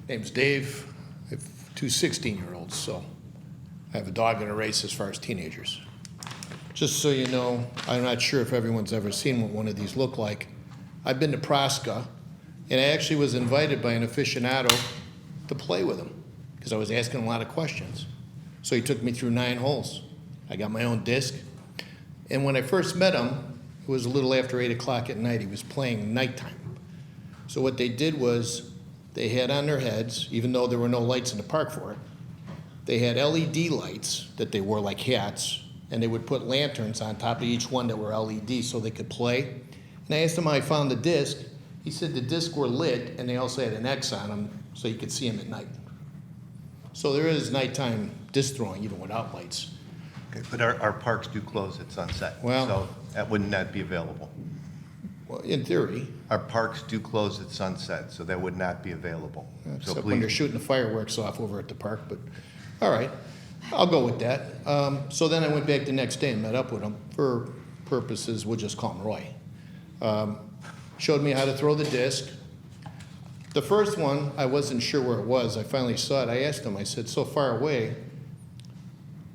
[SPEAKER 14] Name's Dave. I have 2 16-year-olds, so I have a dog in a race as far as teenagers. Just so you know, I'm not sure if everyone's ever seen what one of these look like. I've been to Nebraska, and I actually was invited by an aficionado to play with him because I was asking a lot of questions. So he took me through 9 holes. I got my own disc. And when I first met him, it was a little after 8 o'clock at night. He was playing nighttime. So what they did was, they had on their heads, even though there were no lights in the park for it, they had LED lights that they wore like hats, and they would put lanterns on top of each one that were LED so they could play. And I asked him how I found the disc. He said the discs were lit, and they also had an X on them so you could see them at night. So there is nighttime disc throwing even without lights.
[SPEAKER 1] Okay, but our parks do close at sunset.
[SPEAKER 14] Well-
[SPEAKER 1] So that would not be available.
[SPEAKER 14] Well, in theory,
[SPEAKER 1] Our parks do close at sunset, so that would not be available. So
[SPEAKER 14] except when they're
[SPEAKER 1] please,
[SPEAKER 14] shooting the fireworks off over at the park, but, all right, I'll go with that. So then I went back the next day and met up with him for purposes, we'll just call him Roy. Showed me how to throw the disc. The first one, I wasn't sure where it was. I finally saw it. I asked him, I said, so far away,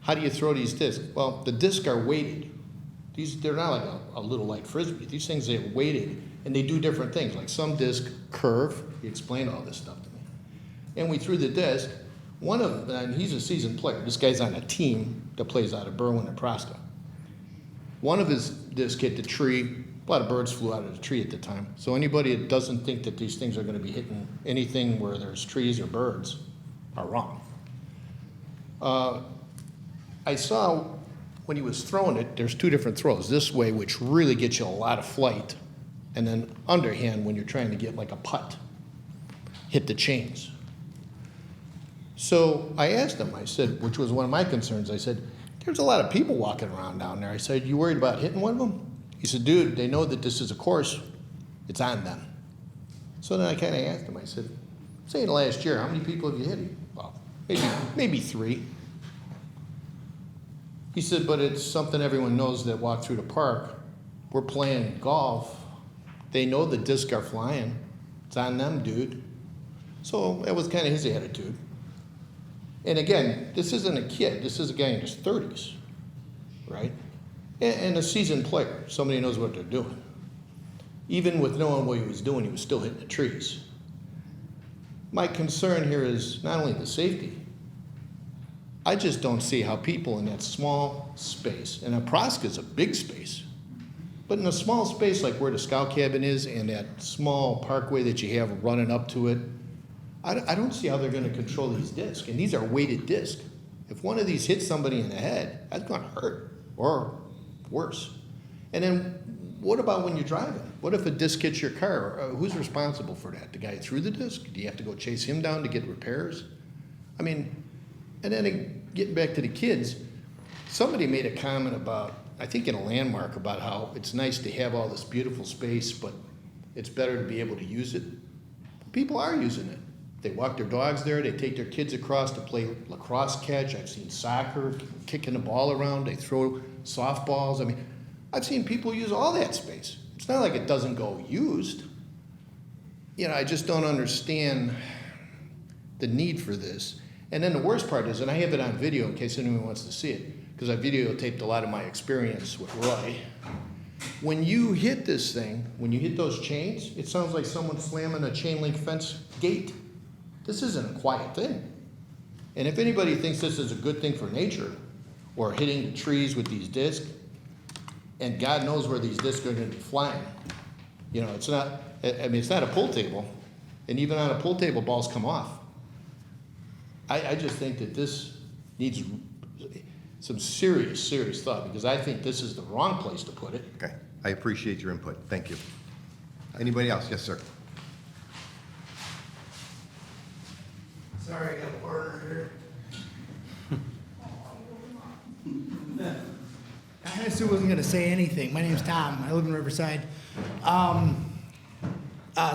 [SPEAKER 14] how do you throw these discs? Well, the discs are weighted. They're not like a little light frisbee. These things, they're weighted, and they do different things. Like some discs curve. He explained all this stuff to me. And we threw the disc. One of them, and he's a seasoned player. This guy's on a team that plays out of Berwyn, Nebraska. One of his discs hit the tree. A lot of birds flew out of the tree at the time. So anybody that doesn't think that these things are going to be hitting anything where there's trees or birds are wrong. I saw when he was throwing it, there's two different throws. This way, which really gets you a lot of flight, and then underhand when you're trying to get like a putt, hit the chains. So I asked him, I said, which was one of my concerns, I said, there's a lot of people walking around down there. I said, you worried about hitting one of them? He said, dude, they know that this is a course, it's on them. So then I kind of asked him, I said, say in the last year, how many people have you hit? Well, maybe 3. He said, but it's something everyone knows that walk through the park. We're playing golf. They know the discs are flying. It's on them, dude. So that was kind of his attitude. And again, this isn't a kid. This is a guy in his 30s, right? And a seasoned player. Somebody knows what they're doing. Even with knowing what he was doing, he was still hitting the trees. My concern here is not only the safety, I just don't see how people in that small space, and Nebraska's a big space, but in a small space like where the scout cabin is and that small parkway that you have running up to it, I don't see how they're going to control these discs. And these are weighted discs. If one of these hits somebody in the head, that's going to hurt, or worse. And then what about when you're driving? What if a disc hits your car? Who's responsible for that? The guy who threw the disc? Do you have to go chase him down to get repairs? I mean, and then getting back to the kids, somebody made a comment about, I think in a landmark, about how it's nice to have all this beautiful space, but it's better to be able to use it. People are using it. They walk their dogs there. They take their kids across to play lacrosse catch. I've seen soccer, kicking the ball around. They throw softballs. I mean, I've seen people use all that space. It's not like it doesn't go used. You know, I just don't understand the need for this. And then the worst part is, and I have it on video in case anyone wants to see it, because I videotaped a lot of my experience with Roy. When you hit this thing, when you hit those chains, it sounds like someone slamming a chain link fence gate. This isn't a quiet thing. And if anybody thinks this is a good thing for nature, or hitting the trees with these discs, and God knows where these discs are going to be flying. You know, it's not, I mean, it's not a pool table, and even on a pool table, balls come off. I just think that this needs some serious, serious thought, because I think this is the wrong place to put it.
[SPEAKER 1] okay, I appreciate your input. Thank you. Anybody else? Yes, sir.
[SPEAKER 16] Sorry, I got a partner here. I honestly wasn't going to say anything. My name's Tom. I live in Riverside.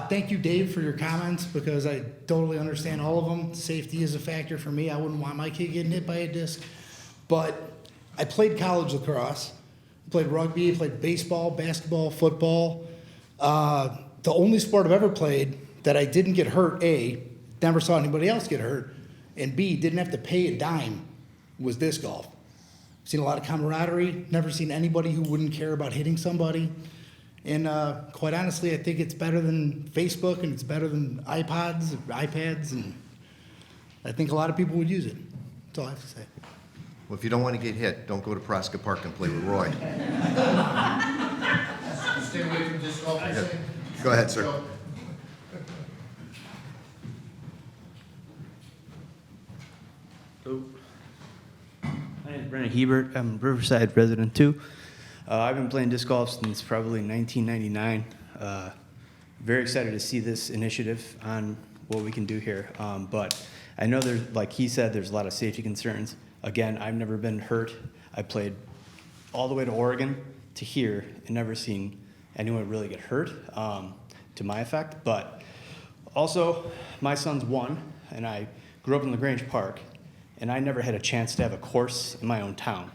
[SPEAKER 16] Thank you, Dave, for your comments, because I totally understand all of them. Safety is a factor for me. I wouldn't want my kid getting hit by a disc. But I played college lacrosse. I played rugby, I played baseball, basketball, football. The only sport I've ever played that I didn't get hurt, A, never saw anybody else get hurt, and B, didn't have to pay a dime, was disc golf. Seen a lot of camaraderie, never seen anybody who wouldn't care about hitting somebody. And quite honestly, I think it's better than Facebook, and it's better than iPods, or iPads, and I think a lot of people would use it. That's all I have to say.
[SPEAKER 1] Well, if you don't want to get hit, don't go to Prosca Park and play with Roy.
[SPEAKER 14] Stay away from disc golf.
[SPEAKER 1] Go ahead, sir.
[SPEAKER 17] Brent Hebert. I'm a Riverside resident too. I've been playing disc golf since probably 1999. Very excited to see this initiative on what we can do here. But I know there's, like he said, there's a lot of safety concerns. Again, I've never been hurt. I played all the way to Oregon to here and never seen anyone really get hurt to my effect. But also, my son's one, and I grew up in LaGrange Park, and I never had a chance to have a course in my own town.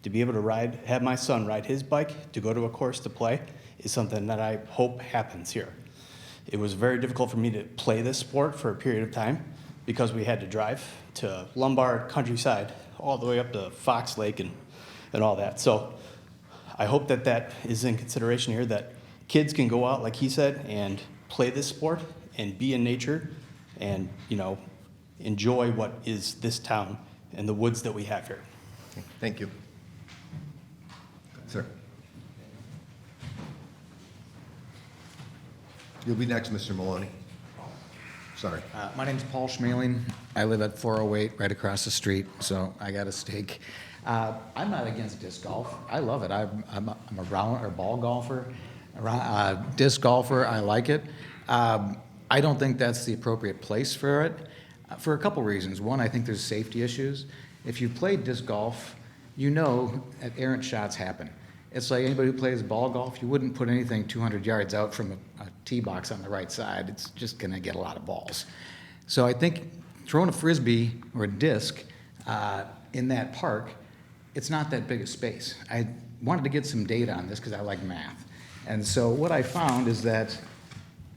[SPEAKER 17] To be able to have my son ride his bike to go to a course to play is something that I hope happens here. It was very difficult for me to play this sport for a period of time because we had to drive to Lombard countryside all the way up to Fox Lake and all that. So I hope that that is in consideration here, that kids can go out, like he said, and play this sport and be in nature and, you know, enjoy what is this town and the woods that we have here.
[SPEAKER 1] Thank you. Sir. You'll be next, Mr. Maloney. Sorry.
[SPEAKER 18] My name's Paul Schmeling. I live at 408 right across the street, so I got a stake. I'm not against disc golf. I love it. I'm a round or ball golfer, disc golfer. I like it. I don't think that's the appropriate place for it for a couple reasons. One, I think there's safety issues. If you've played disc golf, you know that errant shots happen. It's like anybody who plays ball golf, you wouldn't put anything 200 yards out from a tee box on the right side. It's just going to get a lot of balls. So I think throwing a frisbee or a disc in that park, it's not that big a space. I wanted to get some data on this because I like math. And so what I found is that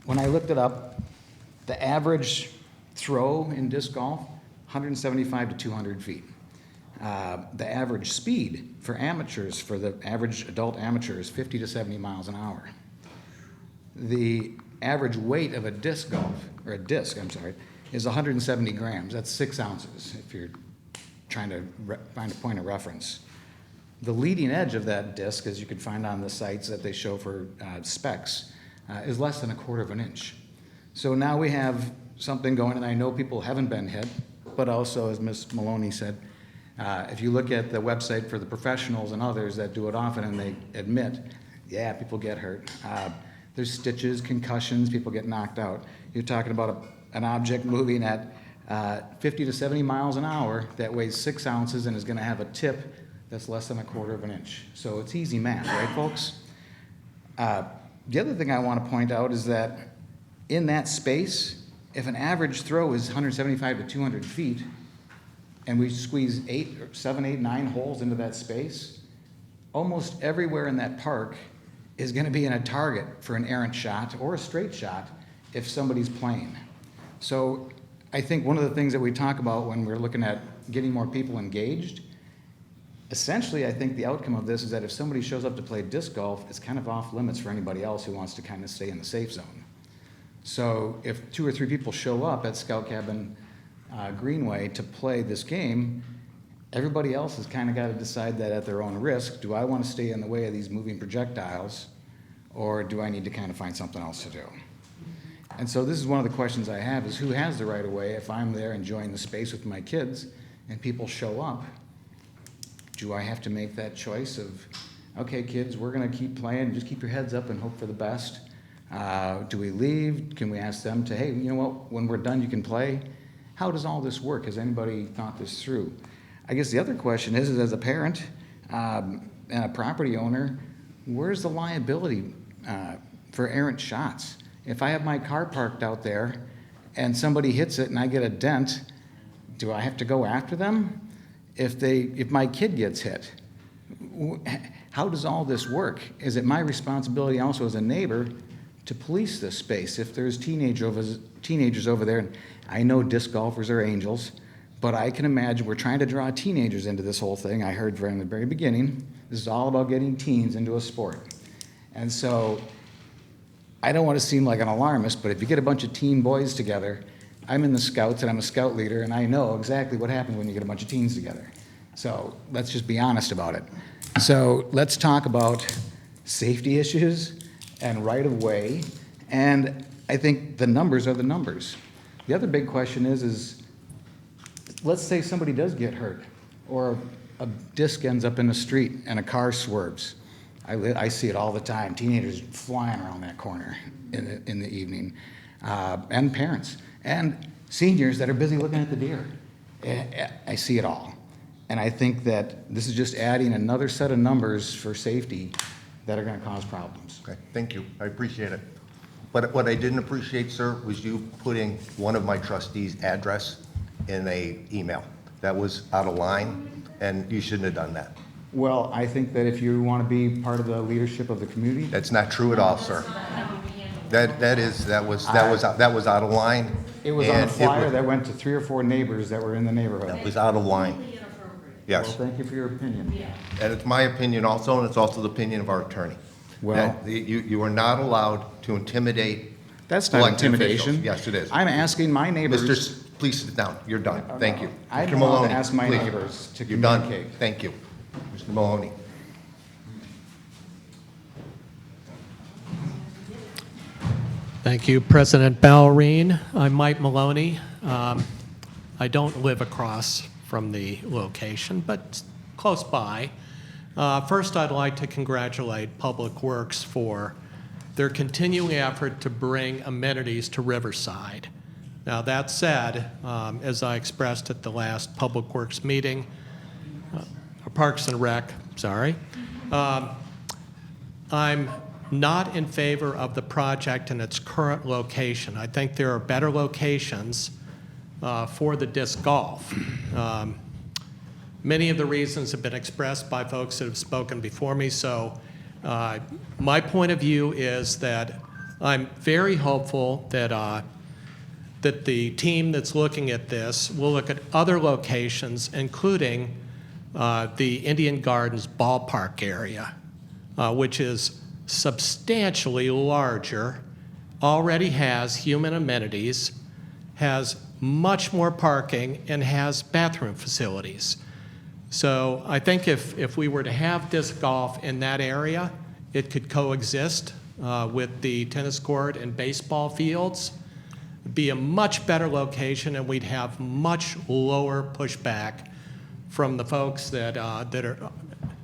[SPEAKER 18] when I looked it up, the average throw in disc golf, 175 to 200 feet. The average speed for amateurs, for the average adult amateur, is 50 to 70 miles an hour. The average weight of a disc is 170 grams. That's 6 ounces if you're trying to find a point of reference. The leading edge of that disc, as you can find on the sites that they show for specs, is less than 1/4 inch. So now we have something going, and I know people haven't been hit, but also, as Ms. Maloney said, if you look at the website for the professionals and others that do it often and they admit, yeah, people get hurt. There's stitches, concussions, people get knocked out. You're talking about an object moving at 50 to 70 miles an hour that weighs 6 ounces and is going to have a tip that's less than 1/4 inch. So it's easy math, right, folks? The other thing I want to point out is that in that space, if an average throw is 175 to 200 feet, and we squeeze 7, 8, 9 holes into that space, almost everywhere in that park is going to be in a target for an errant shot or a straight shot if somebody's playing. So I think one of the things that we talk about when we're looking at getting more people engaged, essentially I think the outcome of this is that if somebody shows up to play disc golf, it's kind of off limits for anybody else who wants to kind of stay in the safe zone. So if 2 or 3 people show up at Scout Cabin Greenway to play this game, everybody else has kind of got to decide that at their own risk. Do I want to stay in the way of these moving projectiles, or do I need to kind of find something else to do? And so this is one of the questions I have, is who has the right of way if I'm there enjoying the space with my kids and people show up? Do I have to make that choice of, okay, kids, we're going to keep playing, just keep your heads up and hope for the best? Do we leave? Can we ask them to, hey, you know what, when we're done, you can play? How does all this work? Has anybody thought this through? I guess the other question is as a parent and a property owner, where's the liability for errant shots? If I have my car parked out there and somebody hits it and I get a dent, do I have to go after them? If my kid gets hit, how does all this work? Is it my responsibility also as a neighbor to police this space? If there's teenagers over there, and I know disc golfers are angels, but I can imagine we're trying to draw teenagers into this whole thing. I heard from the very beginning, this is all about getting teens into a sport. And so I don't want to seem like an alarmist, but if you get a bunch of teen boys together, I'm in the Scouts and I'm a Scout leader, and I know exactly what happens when you get a bunch of teens together. So let's just be honest about it. So let's talk about safety issues and right of way, and I think the numbers are the numbers. The other big question is let's say somebody does get hurt, or a disc ends up in the street and a car swerves. I see it all the time, teenagers flying around that corner in the evening, and parents, and seniors that are busy looking at the deer. I see it all. And I think that this is just adding another set of numbers for safety that are going to cause problems.
[SPEAKER 1] Okay, thank you. I appreciate it. But what I didn't appreciate, sir, was you putting one of my trustees' address in an email. That was out of line, and you shouldn't have done that.
[SPEAKER 18] Well, I think that if you want to be part of the leadership of the community.
[SPEAKER 1] That's not true at all, sir. That was out of line.
[SPEAKER 18] It was on
[SPEAKER 1] and
[SPEAKER 18] a flyer that went to 3 or 4 neighbors that were in the neighborhood.
[SPEAKER 1] It was out of line. Yes.
[SPEAKER 18] Well, thank you for your opinion.
[SPEAKER 1] And it's my opinion also, and it's also the opinion of our attorney.
[SPEAKER 18] Well,
[SPEAKER 1] that you are not allowed to intimidate.
[SPEAKER 18] That's not
[SPEAKER 1] elected
[SPEAKER 18] intimidation.
[SPEAKER 1] officials. Yes, it is.
[SPEAKER 18] I'm asking my neighbors.
[SPEAKER 1] Mr. Please sit down. You're done. Thank you.
[SPEAKER 18] I'm
[SPEAKER 1] Mr.
[SPEAKER 18] allowed to
[SPEAKER 1] Maloney,
[SPEAKER 18] ask my
[SPEAKER 1] please.
[SPEAKER 18] neighbors to
[SPEAKER 1] You're done.
[SPEAKER 18] communicate.
[SPEAKER 1] Thank you. Mr. Maloney.
[SPEAKER 19] Thank you, President Ballerine. I'm Mike Maloney. I don't live across from the location, but close by. First, I'd like to congratulate Public Works for their continuing effort to bring amenities to Riverside. Now, that said, as I expressed at the last Public Works meeting, Parks and Rec, sorry, I'm not in favor of the project in its current location. I think there are better locations for the disc golf. Many of the reasons have been expressed by folks that have spoken before me, so my point of view is that I'm very hopeful that that the team that's looking at this will look at other locations, including the Indian Gardens ballpark area, which is substantially larger, already has human amenities, has much more parking, and has bathroom facilities. So I think if we were to have disc golf in that area, it could coexist with the tennis court and baseball fields, be a much better location, and we'd have much lower pushback from the folks that are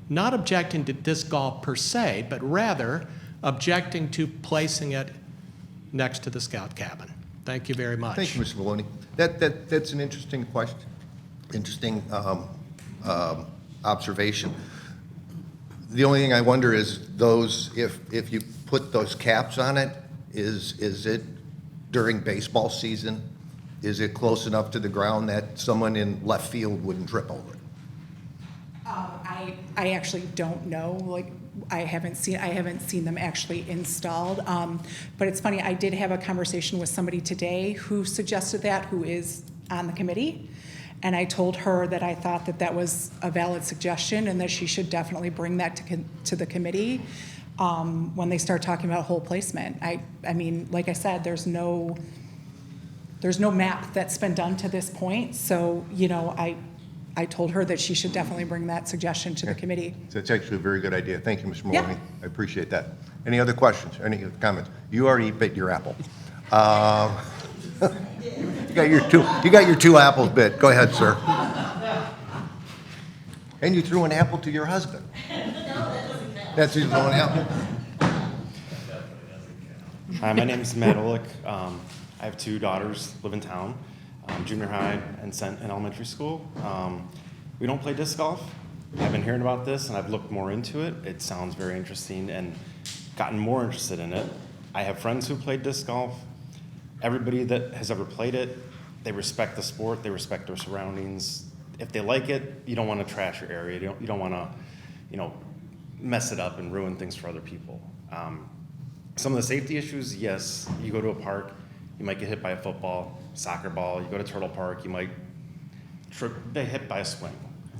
[SPEAKER 19] not objecting to disc golf per se, but rather objecting to placing it next to the scout cabin. Thank you very much.
[SPEAKER 1] Thank you, Mr. Maloney. That's an interesting question, interesting observation. The only thing I wonder is those, if you put those caps on it, is it during baseball season? Is it close enough to the ground that someone in left field wouldn't trip over it?
[SPEAKER 10] I actually don't know. Like, I haven't seen them actually installed. But it's funny, I did have a conversation with somebody today who suggested that, who is on the committee. And I told her that I thought that that was a valid suggestion and that she should definitely bring that to the committee when they start talking about whole placement. I mean, like I said, there's no map that's been done to this point. So, you know, I told her that she should definitely bring that suggestion to the committee.
[SPEAKER 1] So it's actually a very good idea. Thank you, Mr. Maloney.
[SPEAKER 10] Yeah.
[SPEAKER 1] I appreciate that. Any other questions, any comments? You already bit your apple. You got your two apples bit. Go ahead, sir. And you threw an apple to your husband. That's his own apple.
[SPEAKER 20] Hi, my name is Matt Olick. I have 2 daughters, live in town, junior high and elementary school. We don't play disc golf. I've been hearing about this and I've looked more into it. It sounds very interesting and gotten more interested in it. I have friends who play disc golf. Everybody that has ever played it, they respect the sport, they respect their surroundings. If they like it, you don't want to trash your area. You don't want to, mess it up and ruin things for other people. Some of the safety issues, yes, you go to a park, you might get hit by a football, soccer ball. You go to Turtle Park, you might get hit by a swing.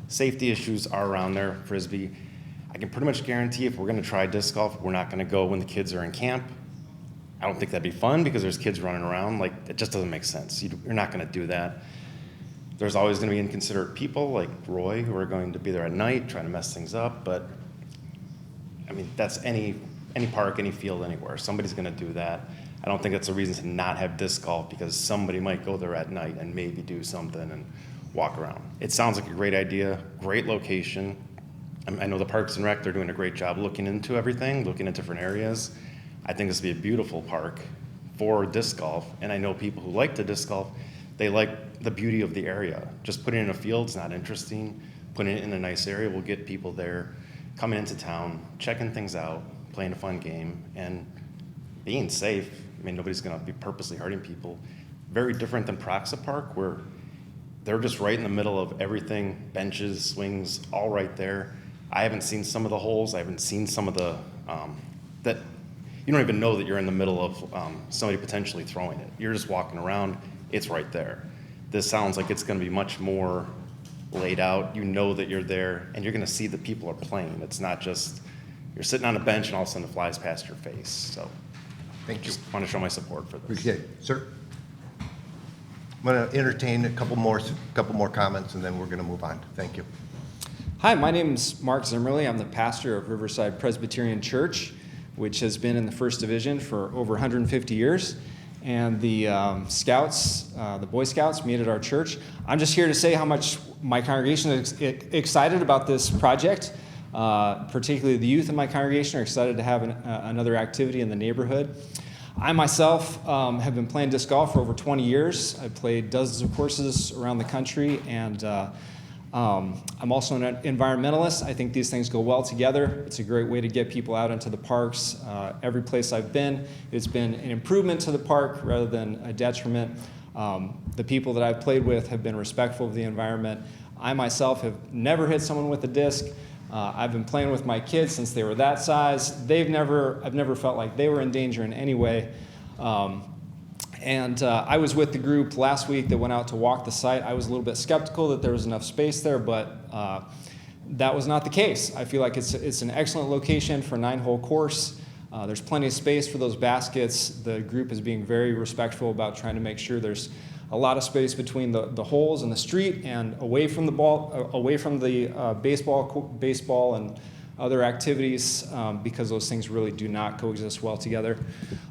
[SPEAKER 20] Safety issues are around there, Frisbee. I can pretty much guarantee if we're going to try disc golf, we're not going to go when the kids are in camp. I don't think that'd be fun because there's kids running around. Like, it just doesn't make sense. You're not going to do that. There's always going to be inconsiderate people like Roy who are going to be there at night trying to mess things up. But, I mean, that's any park, any field, anywhere. Somebody's going to do that. I don't think that's a reason to not have disc golf because somebody might go there at night and maybe do something. walk around. It sounds like a great idea, great location. I know the Parks and Rec, they're doing a great job looking into everything, looking at different areas. I think this would be a beautiful park for disc golf, and I know people who like to disc golf, they like the beauty of the area. Just putting it in a field's not interesting. Putting it in a nice area will get people there, coming into town, checking things out, playing a fun game, and being safe. I mean, nobody's gonna be purposely hurting people. Very different than Proxa Park, where they're just right in the middle of everything, benches, swings, all right there. I haven't seen some of the holes. I haven't seen some of the, that you don't even know that you're in the middle of somebody potentially throwing it. You're just walking around, it's right there. This sounds like it's gonna be much more laid out. You know that you're there, and you're gonna see that people are playing. It's not just, you're sitting on a bench and all of a sudden it flies past your face. So,
[SPEAKER 1] thank you.
[SPEAKER 20] Just want to show my support for this.
[SPEAKER 1] Appreciate it. Sir? I'm going to entertain a couple more comments, and then we're going to move on. Thank you.
[SPEAKER 21] Hi, my name is Mark Zimmerly. I'm the pastor of Riverside Presbyterian Church, which has been in the First Division for over 150 years. And the Scouts, the Boy Scouts, meet at our church. I'm just here to say how much my congregation is excited about this project. Particularly the youth in my congregation are excited to have another activity in the neighborhood. I myself have been playing disc golf for over 20 years. I've played dozens of courses around the country, and I'm also an environmentalist. I think these things go well together. It's a great way to get people out into the parks. Every place I've been, it's been an improvement to the park rather than a detriment. The people that I've played with have been respectful of the environment. I myself have never hit someone with a disc. I've been playing with my kids since they were that size. I've never felt like they were in danger in any way. I was with the group last week that went out to walk the site. I was a little bit skeptical that there was enough space there, but that was not the case. I feel like it's an excellent location for a 9-hole course. There's plenty of space for those baskets. The group is being very respectful about trying to make sure there's a lot of space between the holes and the street and away from the ball, away from the baseball and other activities, because those things really do not coexist well together.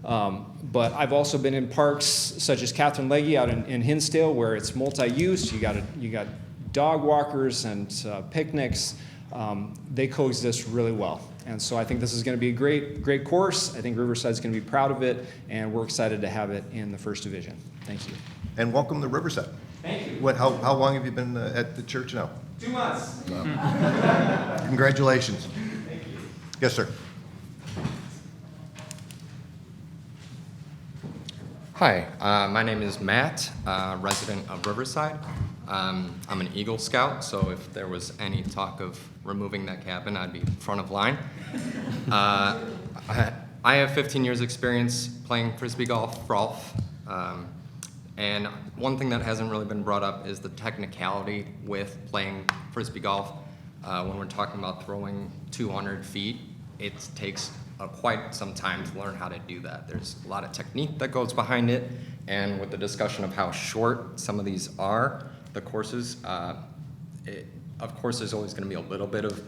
[SPEAKER 21] But I've also been in parks such as Catherine Legge out in Hinsdale, where it's multi-use. You got dog walkers and picnics. They coexist really well. And so I think this is going to be a great course. I think Riverside's going to be proud of it, and we're excited to have it in the First Division. Thank you.
[SPEAKER 1] And welcome to Riverside.
[SPEAKER 21] Thank you.
[SPEAKER 1] How long have you been at the church now?
[SPEAKER 21] 2 months.
[SPEAKER 1] Congratulations.
[SPEAKER 21] Thank you.
[SPEAKER 1] Yes, sir.
[SPEAKER 22] Hi, my name is Matt, resident of Riverside. I'm an Eagle Scout, so if there was any talk of removing that cabin, I'd be front of line. I have 15 years experience playing Frisbee golf. And one thing that hasn't really been brought up is the technicality with playing Frisbee golf. When we're talking about throwing 200 feet, it takes quite some time to learn how to do that. There's a lot of technique that goes behind it, and with the discussion of how short some of these are, the courses, of course there's always going to be a little bit of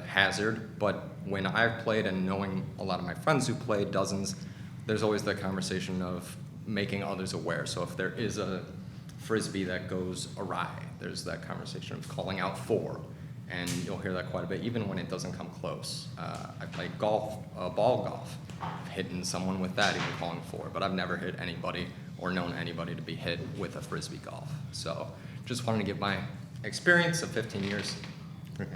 [SPEAKER 22] hazard, but when I've played and knowing a lot of my friends who play dozens, there's always that conversation of making others aware. So if there is a Frisbee that goes awry, there's that conversation of calling out 4. And you'll hear that quite a bit, even when it doesn't come close. I play golf, ball golf, hitting someone with that, even calling 4, but I've never hit anybody or known anybody to be hit with a Frisbee golf. So just wanted to give my experience of 15 years.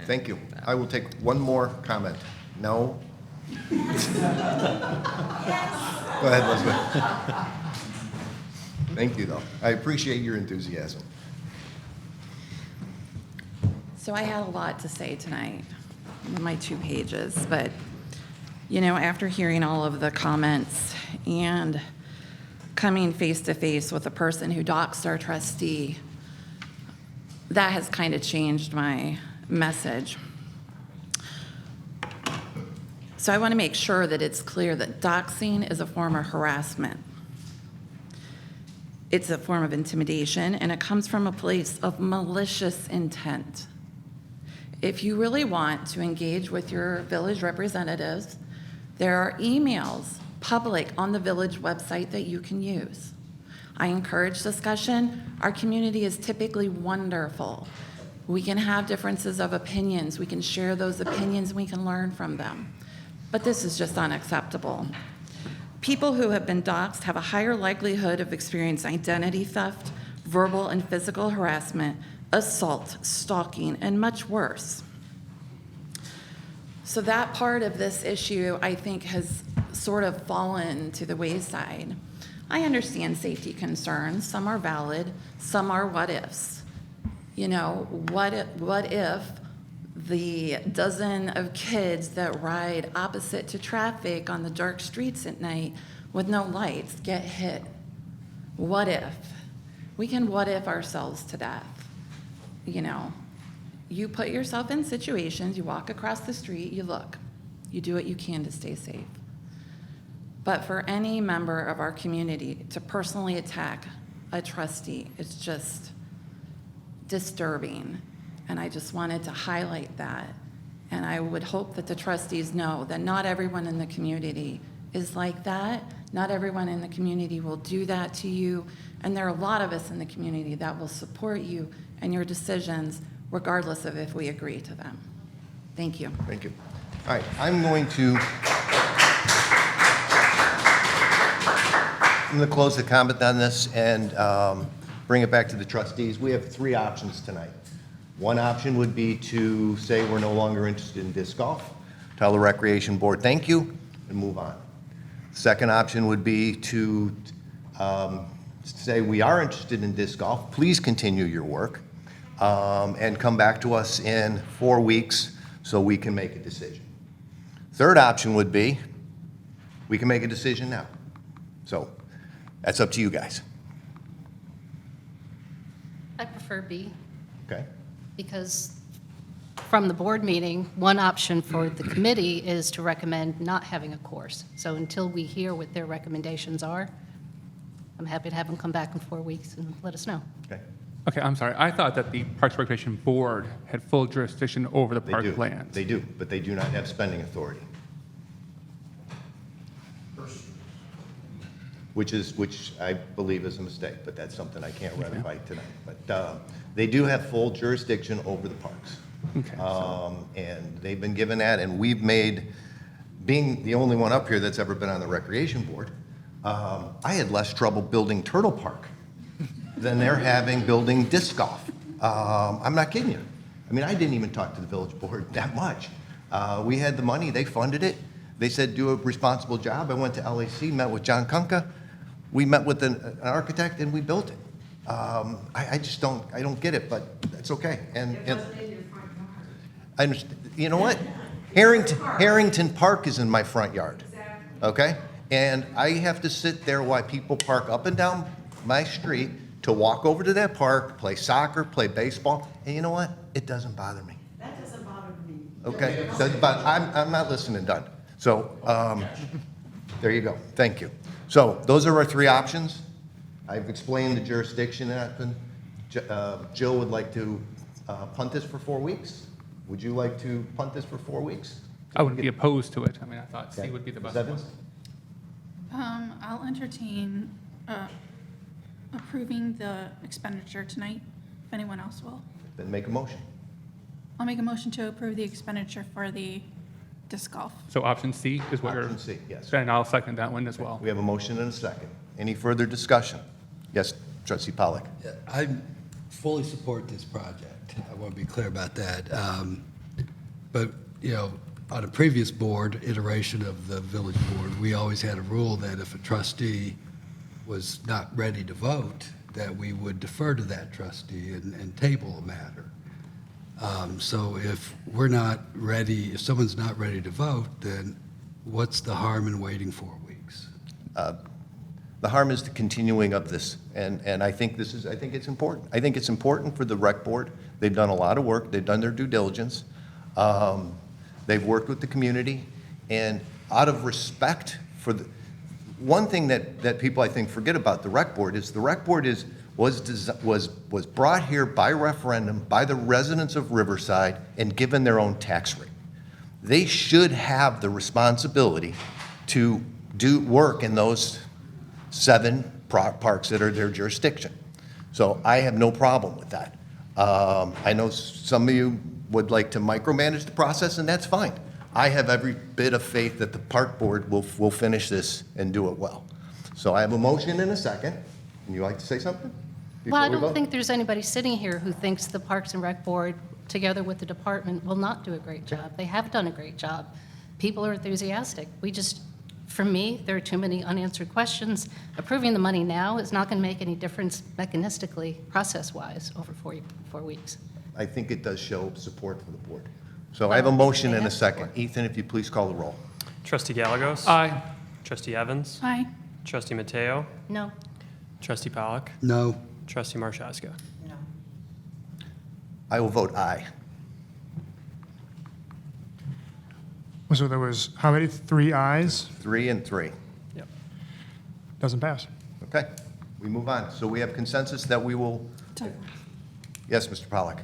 [SPEAKER 1] Thank you. I will take one more comment. No? Go ahead, Elizabeth. Thank you, though. I appreciate your enthusiasm.
[SPEAKER 23] So I had a lot to say tonight on my 2 pages, but, after hearing all of the comments and coming face to face with a person who doxed our trustee, that has kind of changed my message. So I want to make sure that it's clear that doxing is a form of harassment. It's a form of intimidation, and it comes from a place of malicious intent. If you really want to engage with your village representatives, there are emails public on the village website that you can use. I encourage discussion. Our community is typically wonderful. We can have differences of opinions. We can share those opinions and we can learn from them. But this is just unacceptable. People who have been doxxed have a higher likelihood of experiencing identity theft, verbal and physical harassment, assault, stalking, and much worse. So that part of this issue, I think, has sort of fallen to the wayside. I understand safety concerns. Some are valid, some are what ifs. You know, what if the dozen of kids that ride opposite to traffic on the dark streets at night with no lights get hit? What if? We can what if ourselves to death. You know, you put yourself in situations, you walk across the street, you look, you do what you can to stay safe. But for any member of our community to personally attack a trustee, it's just disturbing. And I just wanted to highlight that. And I would hope that the trustees know that not everyone in the community is like that. Not everyone in the community will do that to you. And there are a lot of us in the community that will support you and your decisions, regardless of if we agree to them. Thank you.
[SPEAKER 1] Thank you. All right, I'm going to close the comment on this and bring it back to the trustees. We have three options tonight. One option would be to say we're no longer interested in disc golf, tell the Recreation Board thank you, and move on. Second option would be to say we are interested in disc golf, please continue your work, and come back to us in 4 weeks so we can make a decision. Third option would be we can make a decision now. So that's up to you guys.
[SPEAKER 6] I prefer B,
[SPEAKER 1] Okay?
[SPEAKER 6] because from the board meeting, one option for the committee is to recommend not having a course. So until we hear what their recommendations are, I'm happy to have them come back in 4 weeks and let us know.
[SPEAKER 1] Okay.
[SPEAKER 4] Okay, I'm sorry. I thought that the Parks and Recreation Board had full jurisdiction over the park lands.
[SPEAKER 1] They do, but they do not have spending authority. Which I believe is a mistake, but that's something I can't ratify tonight. But they do have full jurisdiction over the parks.
[SPEAKER 4] Okay.
[SPEAKER 1] And they've been given that, and we've made, being the only one up here that's ever been on the Recreation Board, I had less trouble building Turtle Park than they're having building disc golf. I'm not kidding you. I mean, I didn't even talk to the village board that much. We had the money, they funded it. They said, do a responsible job. I went to LAC, met with John Kunka. We met with an architect and we built it. I just don't get it, but it's okay. And I understand. You know what? Harrington Park is in my front yard, okay? And I have to sit there while people park up and down my street to walk over to that park, play soccer, play baseball, and you know what? It doesn't bother me.
[SPEAKER 11] That doesn't bother me.
[SPEAKER 1] Okay, but I'm not listening, done. So, there you go, thank you. So, those are our three options. I've explained the jurisdiction, and Jill would like to punt this for 4 weeks. Would you like to punt this for 4 weeks?
[SPEAKER 4] I wouldn't be opposed to it. I mean, I thought
[SPEAKER 1] Okay.
[SPEAKER 4] C would be the best
[SPEAKER 1] Ms.
[SPEAKER 4] one.
[SPEAKER 1] Evans?
[SPEAKER 5] I'll entertain approving the expenditure tonight, if anyone else will.
[SPEAKER 1] Then make a motion.
[SPEAKER 5] I'll make a motion to approve the expenditure for the disc golf.
[SPEAKER 4] So option C is what you're...
[SPEAKER 1] Option C, yes.
[SPEAKER 4] Then I'll second that one as well.
[SPEAKER 1] We have a motion and a second. Any further discussion? Yes, Trustee Pollak.
[SPEAKER 8] Yeah, I fully support this project. I want to be clear about that. But, you know, on a previous board iteration of the village board, we always had a rule that if a trustee was not ready to vote, that we would defer to that trustee and table a matter. So if we're not ready, if someone's not ready to vote, then what's the harm in waiting 4 weeks?
[SPEAKER 1] The harm is the continuing of this, and I think I think it's important. I think it's important for the rec board. They've done a lot of work. They've done their due diligence. They've worked with the community, and out of respect for the, one thing that people I think forget about the rec board is the rec board was brought here by referendum by the residents of Riverside and given their own tax rate. They should have the responsibility to do work in those 7 parks that are their jurisdiction. So I have no problem with that. I know some of you would like to micromanage the process, and that's fine. I have every bit of faith that the park board will finish this and do it well. So I have a motion and a second. Would you like to say something?
[SPEAKER 6] Well, I
[SPEAKER 1] before we
[SPEAKER 6] don't
[SPEAKER 1] vote?
[SPEAKER 6] think there's anybody sitting here who thinks the Parks and Rec Board, together with the department, will not do a great job. They have done a great job. People are enthusiastic. For me, there are too many unanswered questions. Approving the money now is not going to make any difference mechanistically, process-wise, over 4 weeks.
[SPEAKER 1] I think it does show support for the board. So I have a motion and a second. Ethan, if you please call the roll.
[SPEAKER 2] Trustee Gallegos?
[SPEAKER 4] Aye.
[SPEAKER 2] Trustee Evans?
[SPEAKER 5] Aye.
[SPEAKER 2] Trustee Mateo?
[SPEAKER 6] No.
[SPEAKER 2] Trustee Pollock?
[SPEAKER 8] No.
[SPEAKER 2] Trustee Marshowska?
[SPEAKER 1] I will vote aye.
[SPEAKER 3] So there was, how many? 3 ayes?
[SPEAKER 1] 3 and 3.
[SPEAKER 2] Yep.
[SPEAKER 3] Doesn't pass.
[SPEAKER 1] Okay, we move on. So we have consensus that we will, yes, Mr. Pollack.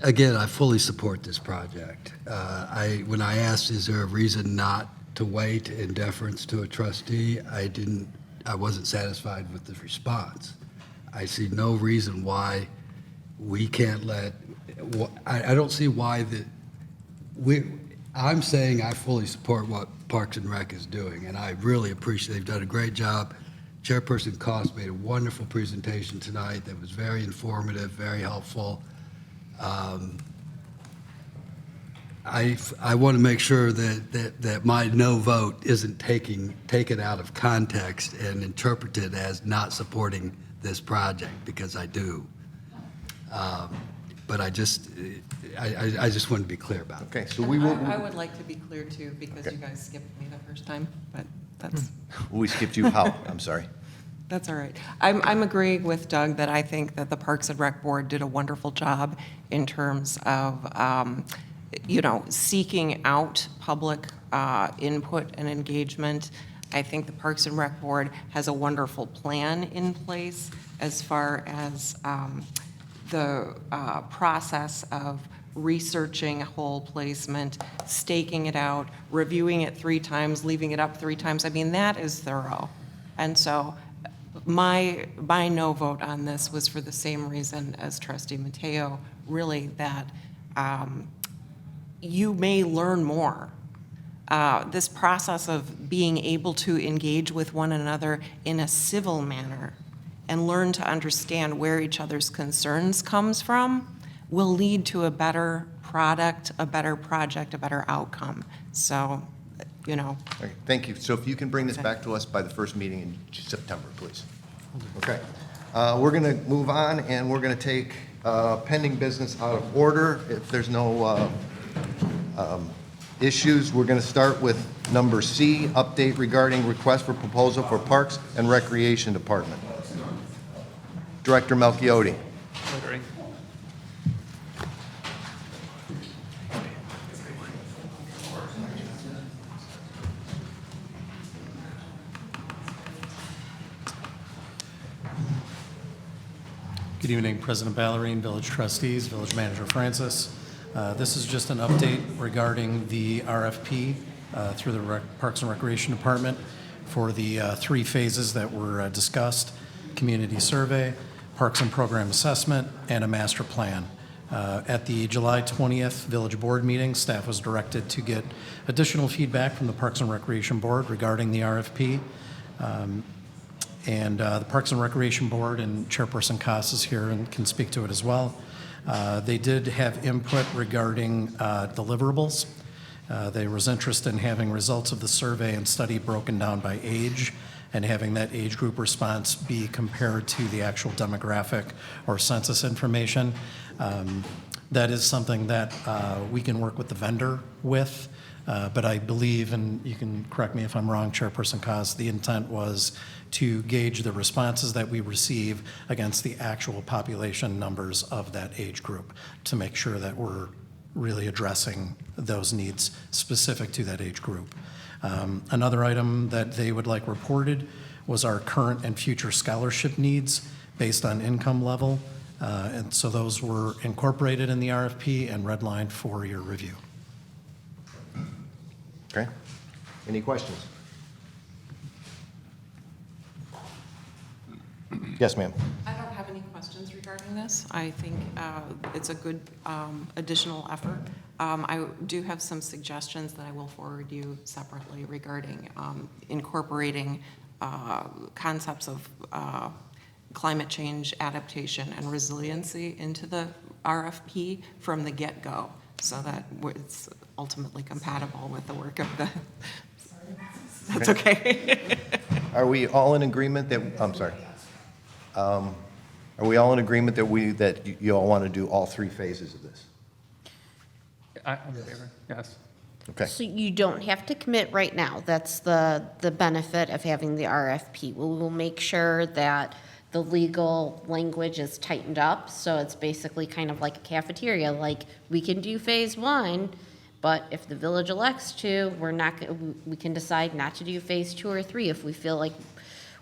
[SPEAKER 8] Again, I fully support this project. When I asked, is there a reason not to wait in deference to a trustee, I wasn't satisfied with the response. I see no reason why we can't I don't see why I'm saying I fully support what Parks and Rec is doing, and I really appreciate, they've done a great job. Chairperson Cost made a wonderful presentation tonight that was very informative, very helpful. I want to make sure that my no vote isn't taken out of context and interpreted as not supporting this project, because I do. But I just want to be clear about it.
[SPEAKER 1] Okay, so we will.
[SPEAKER 7] I would like to be clear too, because you guys skipped me the first time, but that's.
[SPEAKER 1] We skipped you how? I'm sorry.
[SPEAKER 7] That's all right. I'm agreeing with Doug that I think that the Parks and Rec Board did a wonderful job in terms of, seeking out public input and engagement. I think the Parks and Rec Board has a wonderful plan in place as far as the process of researching whole placement, staking it out, reviewing it 3 times, leaving it up 3 times. I mean, that is thorough. And so my no vote on this was for the same reason as Trustee Mateo, really that you may learn more. This process of being able to engage with one another in a civil manner and learn to understand where each other's concerns comes from will lead to a better product, a better project, a better outcome. So,
[SPEAKER 1] Okay, thank you. So if you can bring this back to us by the first meeting in September, please. Okay. We're going to move on, and we're going to take pending business out of order. If there's no issues, we're going to start with number C, update regarding request for proposal for Parks and Recreation Department. Director Melchiotti.
[SPEAKER 2] Ordering.
[SPEAKER 9] Good evening, President Ballerine, Village Trustees, Village Manager Francis. This is just an update regarding the RFP through the Parks and Recreation Department for the 3 phases that were discussed: community survey, parks and program assessment, and a master plan. At the July 20th Village Board meeting, staff was directed to get additional feedback from the Parks and Recreation Board regarding the RFP. And the Parks and Recreation Board and Chairperson Koss is here and can speak to it as well. They did have input regarding deliverables. There was interest in having results of the survey and study broken down by age and having that age group response be compared to the actual demographic or census information. That is something that we can work with the vendor with. But I believe, and you can correct me if I'm wrong, Chairperson Koss, the intent was to gauge the responses that we receive against the actual population numbers of that age group to make sure that we're really addressing those needs specific to that age group. Another item that they would like reported was our current and future scholarship needs based on income level. And so those were incorporated in the RFP and redlined for your review.
[SPEAKER 1] Okay. Any questions? Yes, ma'am.
[SPEAKER 7] I don't have any questions regarding this. I think it's a good additional effort. I do have some suggestions that I will forward you separately regarding incorporating concepts of climate change adaptation and resiliency into the RFP from the get-go, so that it's ultimately compatible with the work of the, that's okay.
[SPEAKER 1] Are we all in agreement that, I'm sorry. Are we all in agreement that you all want to do all 3 phases of this?
[SPEAKER 4] I'm in favor, yes.
[SPEAKER 1] Okay.
[SPEAKER 12] So you don't have to commit right now. That's the benefit of having the RFP. We will make sure that the legal language is tightened up, so it's basically kind of like a cafeteria. Like, we can do phase 1, but if the village elects to, we can decide not to do phase 2 or 3 if we feel like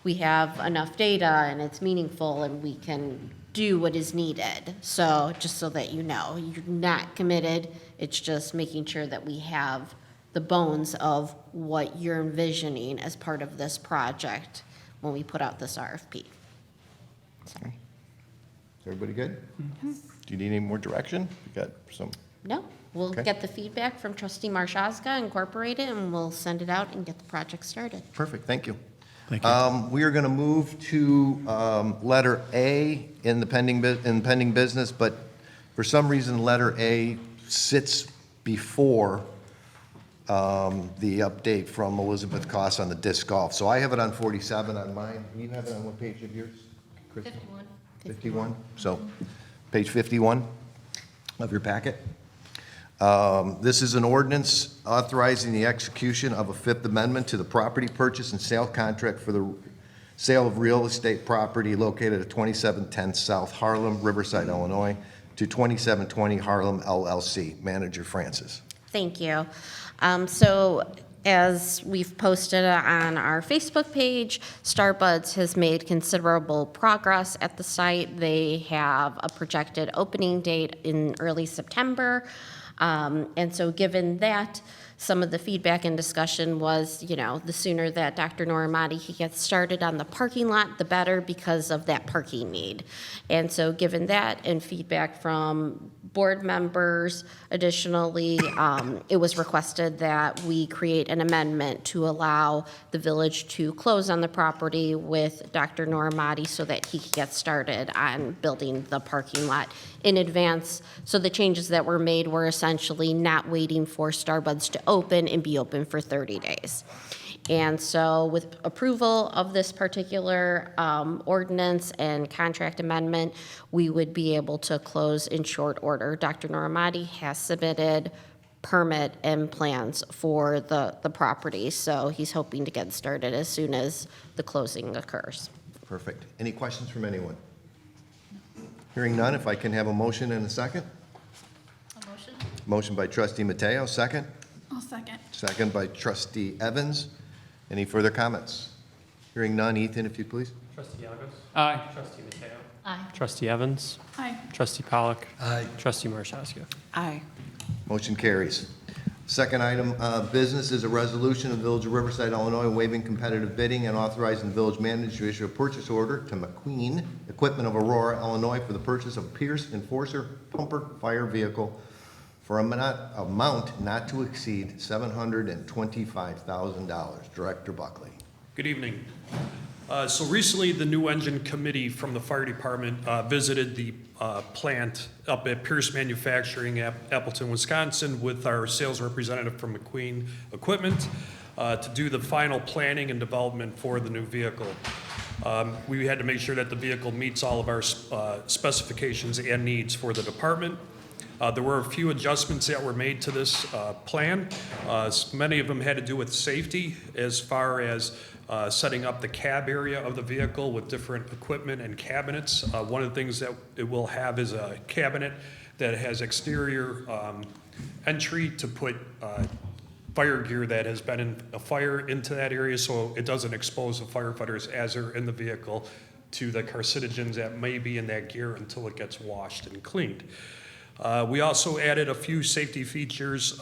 [SPEAKER 12] we have enough data and it's meaningful and we can do what is needed. So just so that you know, you're not committed. It's just making sure that we have the bones of what you're envisioning as part of this project when we put out this RFP. Sorry.
[SPEAKER 1] Is everybody good? Do you need any more direction? You got some?
[SPEAKER 12] No, we'll
[SPEAKER 1] Okay.
[SPEAKER 12] get the feedback from Trustee Marshazga, incorporate it, and we'll send it out and get the project started.
[SPEAKER 1] Perfect, thank you.
[SPEAKER 9] Thank you.
[SPEAKER 1] We are going to move to letter A in the pending business, but for some reason, letter A sits before the update from Elizabeth Koss on the disc golf. So I have it on 47 on mine. You have it on what page of yours?
[SPEAKER 12] 51.
[SPEAKER 1] 51? So page 51 of your packet. This is an ordinance authorizing the execution of a Fifth Amendment to the property purchase and sale contract for the sale of real estate property located at 2710 South Harlem, Riverside, Illinois, to 2720 Harlem LLC. Manager Francis.
[SPEAKER 12] Thank you. So as we've posted on our Facebook page, Starbuds has made considerable progress at the site. They have a projected opening date in early September. And so given that, some of the feedback and discussion was, the sooner that Dr. Noramati gets started on the parking lot, the better, because of that parking need. And so given that and feedback from board members, additionally, it was requested that we create an amendment to allow the village to close on the property with Dr. Noramati so that he can get started on building the parking lot in advance. So the changes that were made were essentially not waiting for Starbuds to open and be open for 30 days. And so with approval of this particular ordinance and contract amendment, we would be able to close in short order. Dr. Noramati has submitted permit and plans for the property, so he's hoping to get started as soon as the closing occurs.
[SPEAKER 1] Perfect. Any questions from anyone? Hearing none, if I can have a motion and a second?
[SPEAKER 12] A motion?
[SPEAKER 1] Motion by Trustee Mateo, second.
[SPEAKER 5] I'll second.
[SPEAKER 1] Second by Trustee Evans. Any further comments? Hearing none, Ethan, if you please.
[SPEAKER 2] Trustee Yagos.
[SPEAKER 4] Aye.
[SPEAKER 2] Trustee Mateo.
[SPEAKER 12] Aye.
[SPEAKER 2] Trustee Evans.
[SPEAKER 5] Aye.
[SPEAKER 2] Trustee Pollock.
[SPEAKER 8] Aye.
[SPEAKER 2] Trustee Marshazga.
[SPEAKER 7] Aye.
[SPEAKER 1] Motion carries. Second item of business is a resolution of the Village of Riverside, Illinois, waiving competitive bidding and authorizing the village manager to issue a purchase order to McQueen Equipment of Aurora, Illinois, for the purchase of a Pierce Enforcer pumper fire vehicle for an amount not to exceed $725,000. Director Buckley.
[SPEAKER 13] Good evening. So recently, the new engine committee from the fire department visited the plant up at Pierce Manufacturing at Appleton, Wisconsin, with our sales representative from McQueen Equipment to do the final planning and development for the new vehicle. We had to make sure that the vehicle meets all of our specifications and needs for the department. There were a few adjustments that were made to this plan. Many of them had to do with safety, as far as setting up the cab area of the vehicle with different equipment and cabinets. One of the things that it will have is a cabinet that has exterior entry to put fire gear that has been in a fire into that area, so it doesn't expose the firefighters as they're in the vehicle to the carcinogens that may be in that gear until it gets washed and cleaned. We also added a few safety features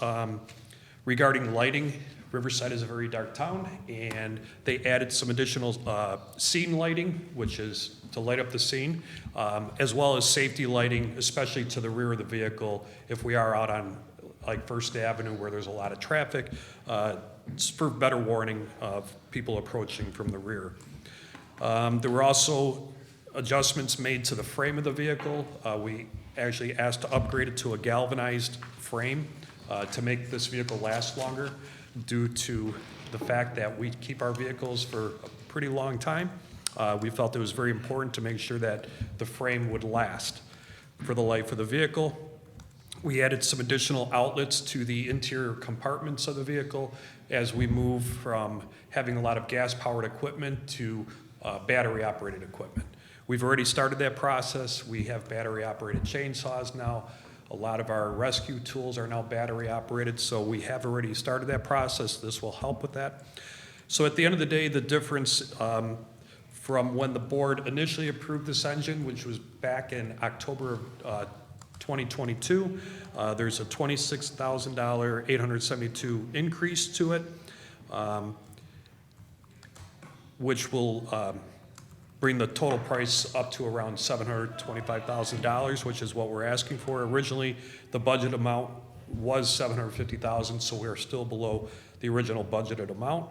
[SPEAKER 13] regarding lighting Riverside is a very dark town, and they added some additional scene lighting, which is to light up the scene, as well as safety lighting, especially to the rear of the vehicle if we are out on like First Avenue where there's a lot of traffic. It's for better warning of people approaching from the rear. There were also adjustments made to the frame of the vehicle. We actually asked to upgrade it to a galvanized frame to make this vehicle last longer due to the fact that we keep our vehicles for a pretty long time. We felt it was very important to make sure that the frame would last for the life of the vehicle. We added some additional outlets to the interior compartments of the vehicle as we move from having a lot of gas-powered equipment to battery-operated equipment. We've already started that process. We have battery-operated chainsaws now. A lot of our rescue tools are now battery-operated, so we have already started that process. This will help with that. So at the end of the day, the difference from when the board initially approved this engine, which was back in October of 2022, there's a $26,000, 872 increase to it, which will bring the total price up to around $725,000, which is what we're asking for. Originally, the budget amount was $750,000, so we're still below the original budgeted amount.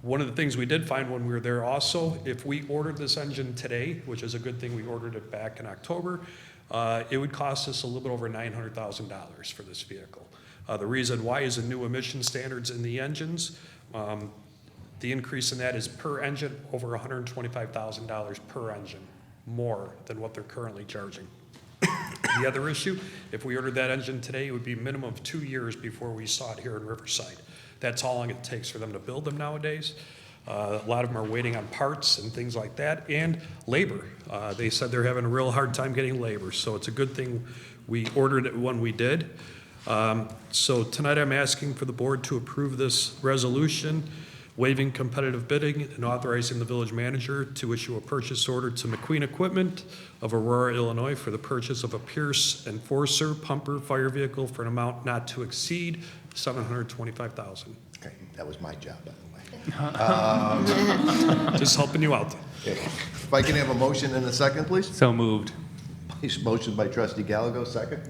[SPEAKER 13] One of the things we did find when we were there also, if we ordered this engine today, which is a good thing, we ordered it back in October, it would cost us a little bit over $900,000 for this vehicle. The reason why is the new emission standards in the engines. The increase in that is per engine over $125,000 per engine, more than what they're currently charging. The other issue, if we ordered that engine today, it would be a minimum of 2 years before we saw it here in Riverside. That's how long it takes for them to build them nowadays. A lot of them are waiting on parts and things like that, and labor. They said they're having a real hard time getting labor, so it's a good thing we ordered it when we did. So tonight I'm asking for the board to approve this resolution, waiving competitive bidding and authorizing the village manager to issue a purchase order to McQueen Equipment of Aurora, Illinois for the purchase of a Pierce Enforcer pumper fire vehicle for an amount not to exceed $725,000.
[SPEAKER 1] Okay, that was my job, by the way.
[SPEAKER 13] Just helping you out.
[SPEAKER 1] Okay. If I can have a motion and a second, please?
[SPEAKER 4] So moved.
[SPEAKER 1] Motion by Trustee Gallego, second?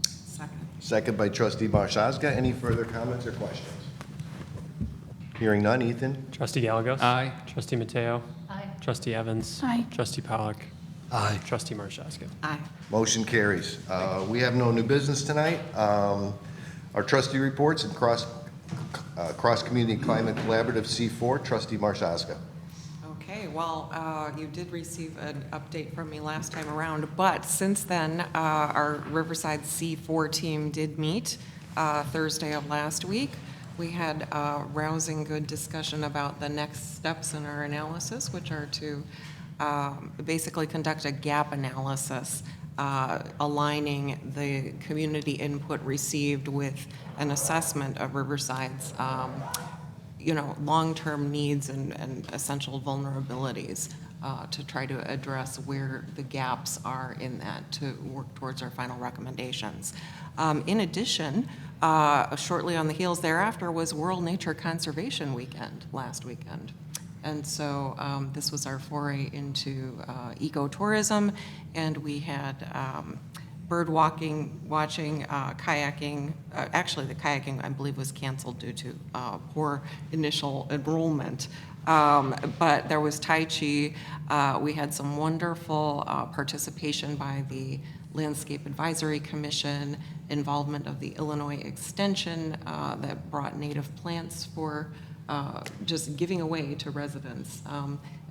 [SPEAKER 7] Second.
[SPEAKER 1] Second by Trustee Marshaga. Any further comments or questions? Hearing none. Ethan?
[SPEAKER 2] Trustee Gallegos?
[SPEAKER 4] Aye.
[SPEAKER 2] Trustee Mateo?
[SPEAKER 6] Aye.
[SPEAKER 2] Trustee Evans?
[SPEAKER 5] Aye.
[SPEAKER 2] Trustee Pollock?
[SPEAKER 8] Aye.
[SPEAKER 2] Trustee Marshaska?
[SPEAKER 7] Aye.
[SPEAKER 1] Motion carries. We have no new business tonight. Our trustee reports and cross-community climate collaborative C4, Trustee Marshaska.
[SPEAKER 7] Okay, well, you did receive an update from me last time around, but since then, our Riverside C4 team did meet Thursday of last week. We had a rousing, good discussion about the next steps in our analysis, which are to basically conduct a gap analysis, aligning the community input received with an assessment of Riverside's long-term needs and essential vulnerabilities to try to address where the gaps are in that to work towards our final recommendations. In addition, shortly on the heels thereafter was World Nature Conservation Weekend last weekend. And so this was our foray into ecotourism, and we had bird watching, kayaking. Actually, the kayaking, I believe, was canceled due to poor initial enrollment. But there was Tai Chi. We had some wonderful participation by the Landscape Advisory Commission, involvement of the Illinois Extension that brought native plants for just giving away to residents.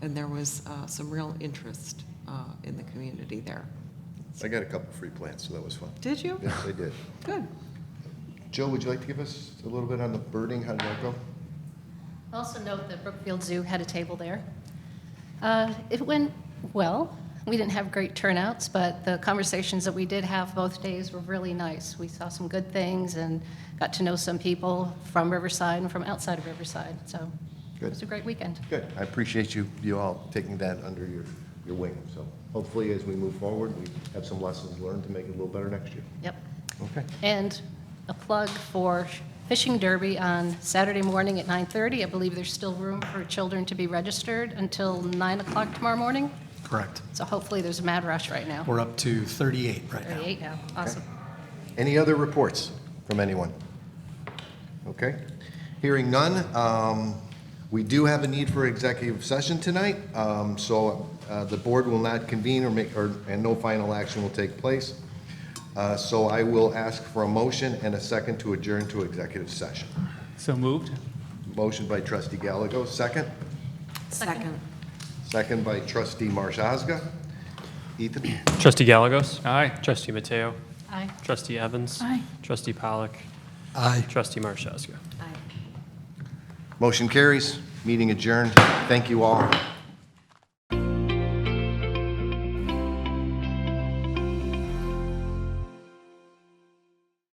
[SPEAKER 7] And there was some real interest in the community there.
[SPEAKER 1] I got a couple free plants, so that was fun.
[SPEAKER 7] Did you?
[SPEAKER 1] Yes, I did.
[SPEAKER 7] Good.
[SPEAKER 1] Joe, would you like to give us a little bit on the birding? How did that go?
[SPEAKER 6] Also note that Brookfield Zoo had a table there. It went well. We didn't have great turnouts, but the conversations that we did have both days were really nice. We saw some good things and got to know some people from Riverside and from outside of Riverside. So
[SPEAKER 1] Good.
[SPEAKER 6] It was a great weekend.
[SPEAKER 1] Good. I appreciate you all taking that under your wing. So hopefully as we move forward, we have some lessons learned to make it a little better next year.
[SPEAKER 6] Yep.
[SPEAKER 1] Okay.
[SPEAKER 6] And a plug for fishing derby on Saturday morning at 9:30. I believe there's still room for children to be registered until 9 o'clock tomorrow morning.
[SPEAKER 9] Correct.
[SPEAKER 6] So hopefully there's a mad rush right now.
[SPEAKER 9] We're up to 38 right now.
[SPEAKER 6] 38 now. Awesome.
[SPEAKER 1] Any other reports from anyone? Okay. Hearing none, we do have a need for executive session tonight, so the board will not convene and no final action will take place. So I will ask for a motion and a second to adjourn to executive session.
[SPEAKER 4] So moved.
[SPEAKER 1] Motion by Trustee Gallego, second.
[SPEAKER 7] Second.
[SPEAKER 1] Second by Trustee Marshaga. Ethan?
[SPEAKER 2] Trustee Gallegos.
[SPEAKER 4] Aye.
[SPEAKER 2] Trustee Mateo.
[SPEAKER 6] Aye.
[SPEAKER 2] Trustee Evans.
[SPEAKER 5] Aye.
[SPEAKER 2] Trustee Pollock.
[SPEAKER 8] Aye.
[SPEAKER 2] Trustee Marshaga.
[SPEAKER 1] Motion carries. Meeting adjourned. Thank you all.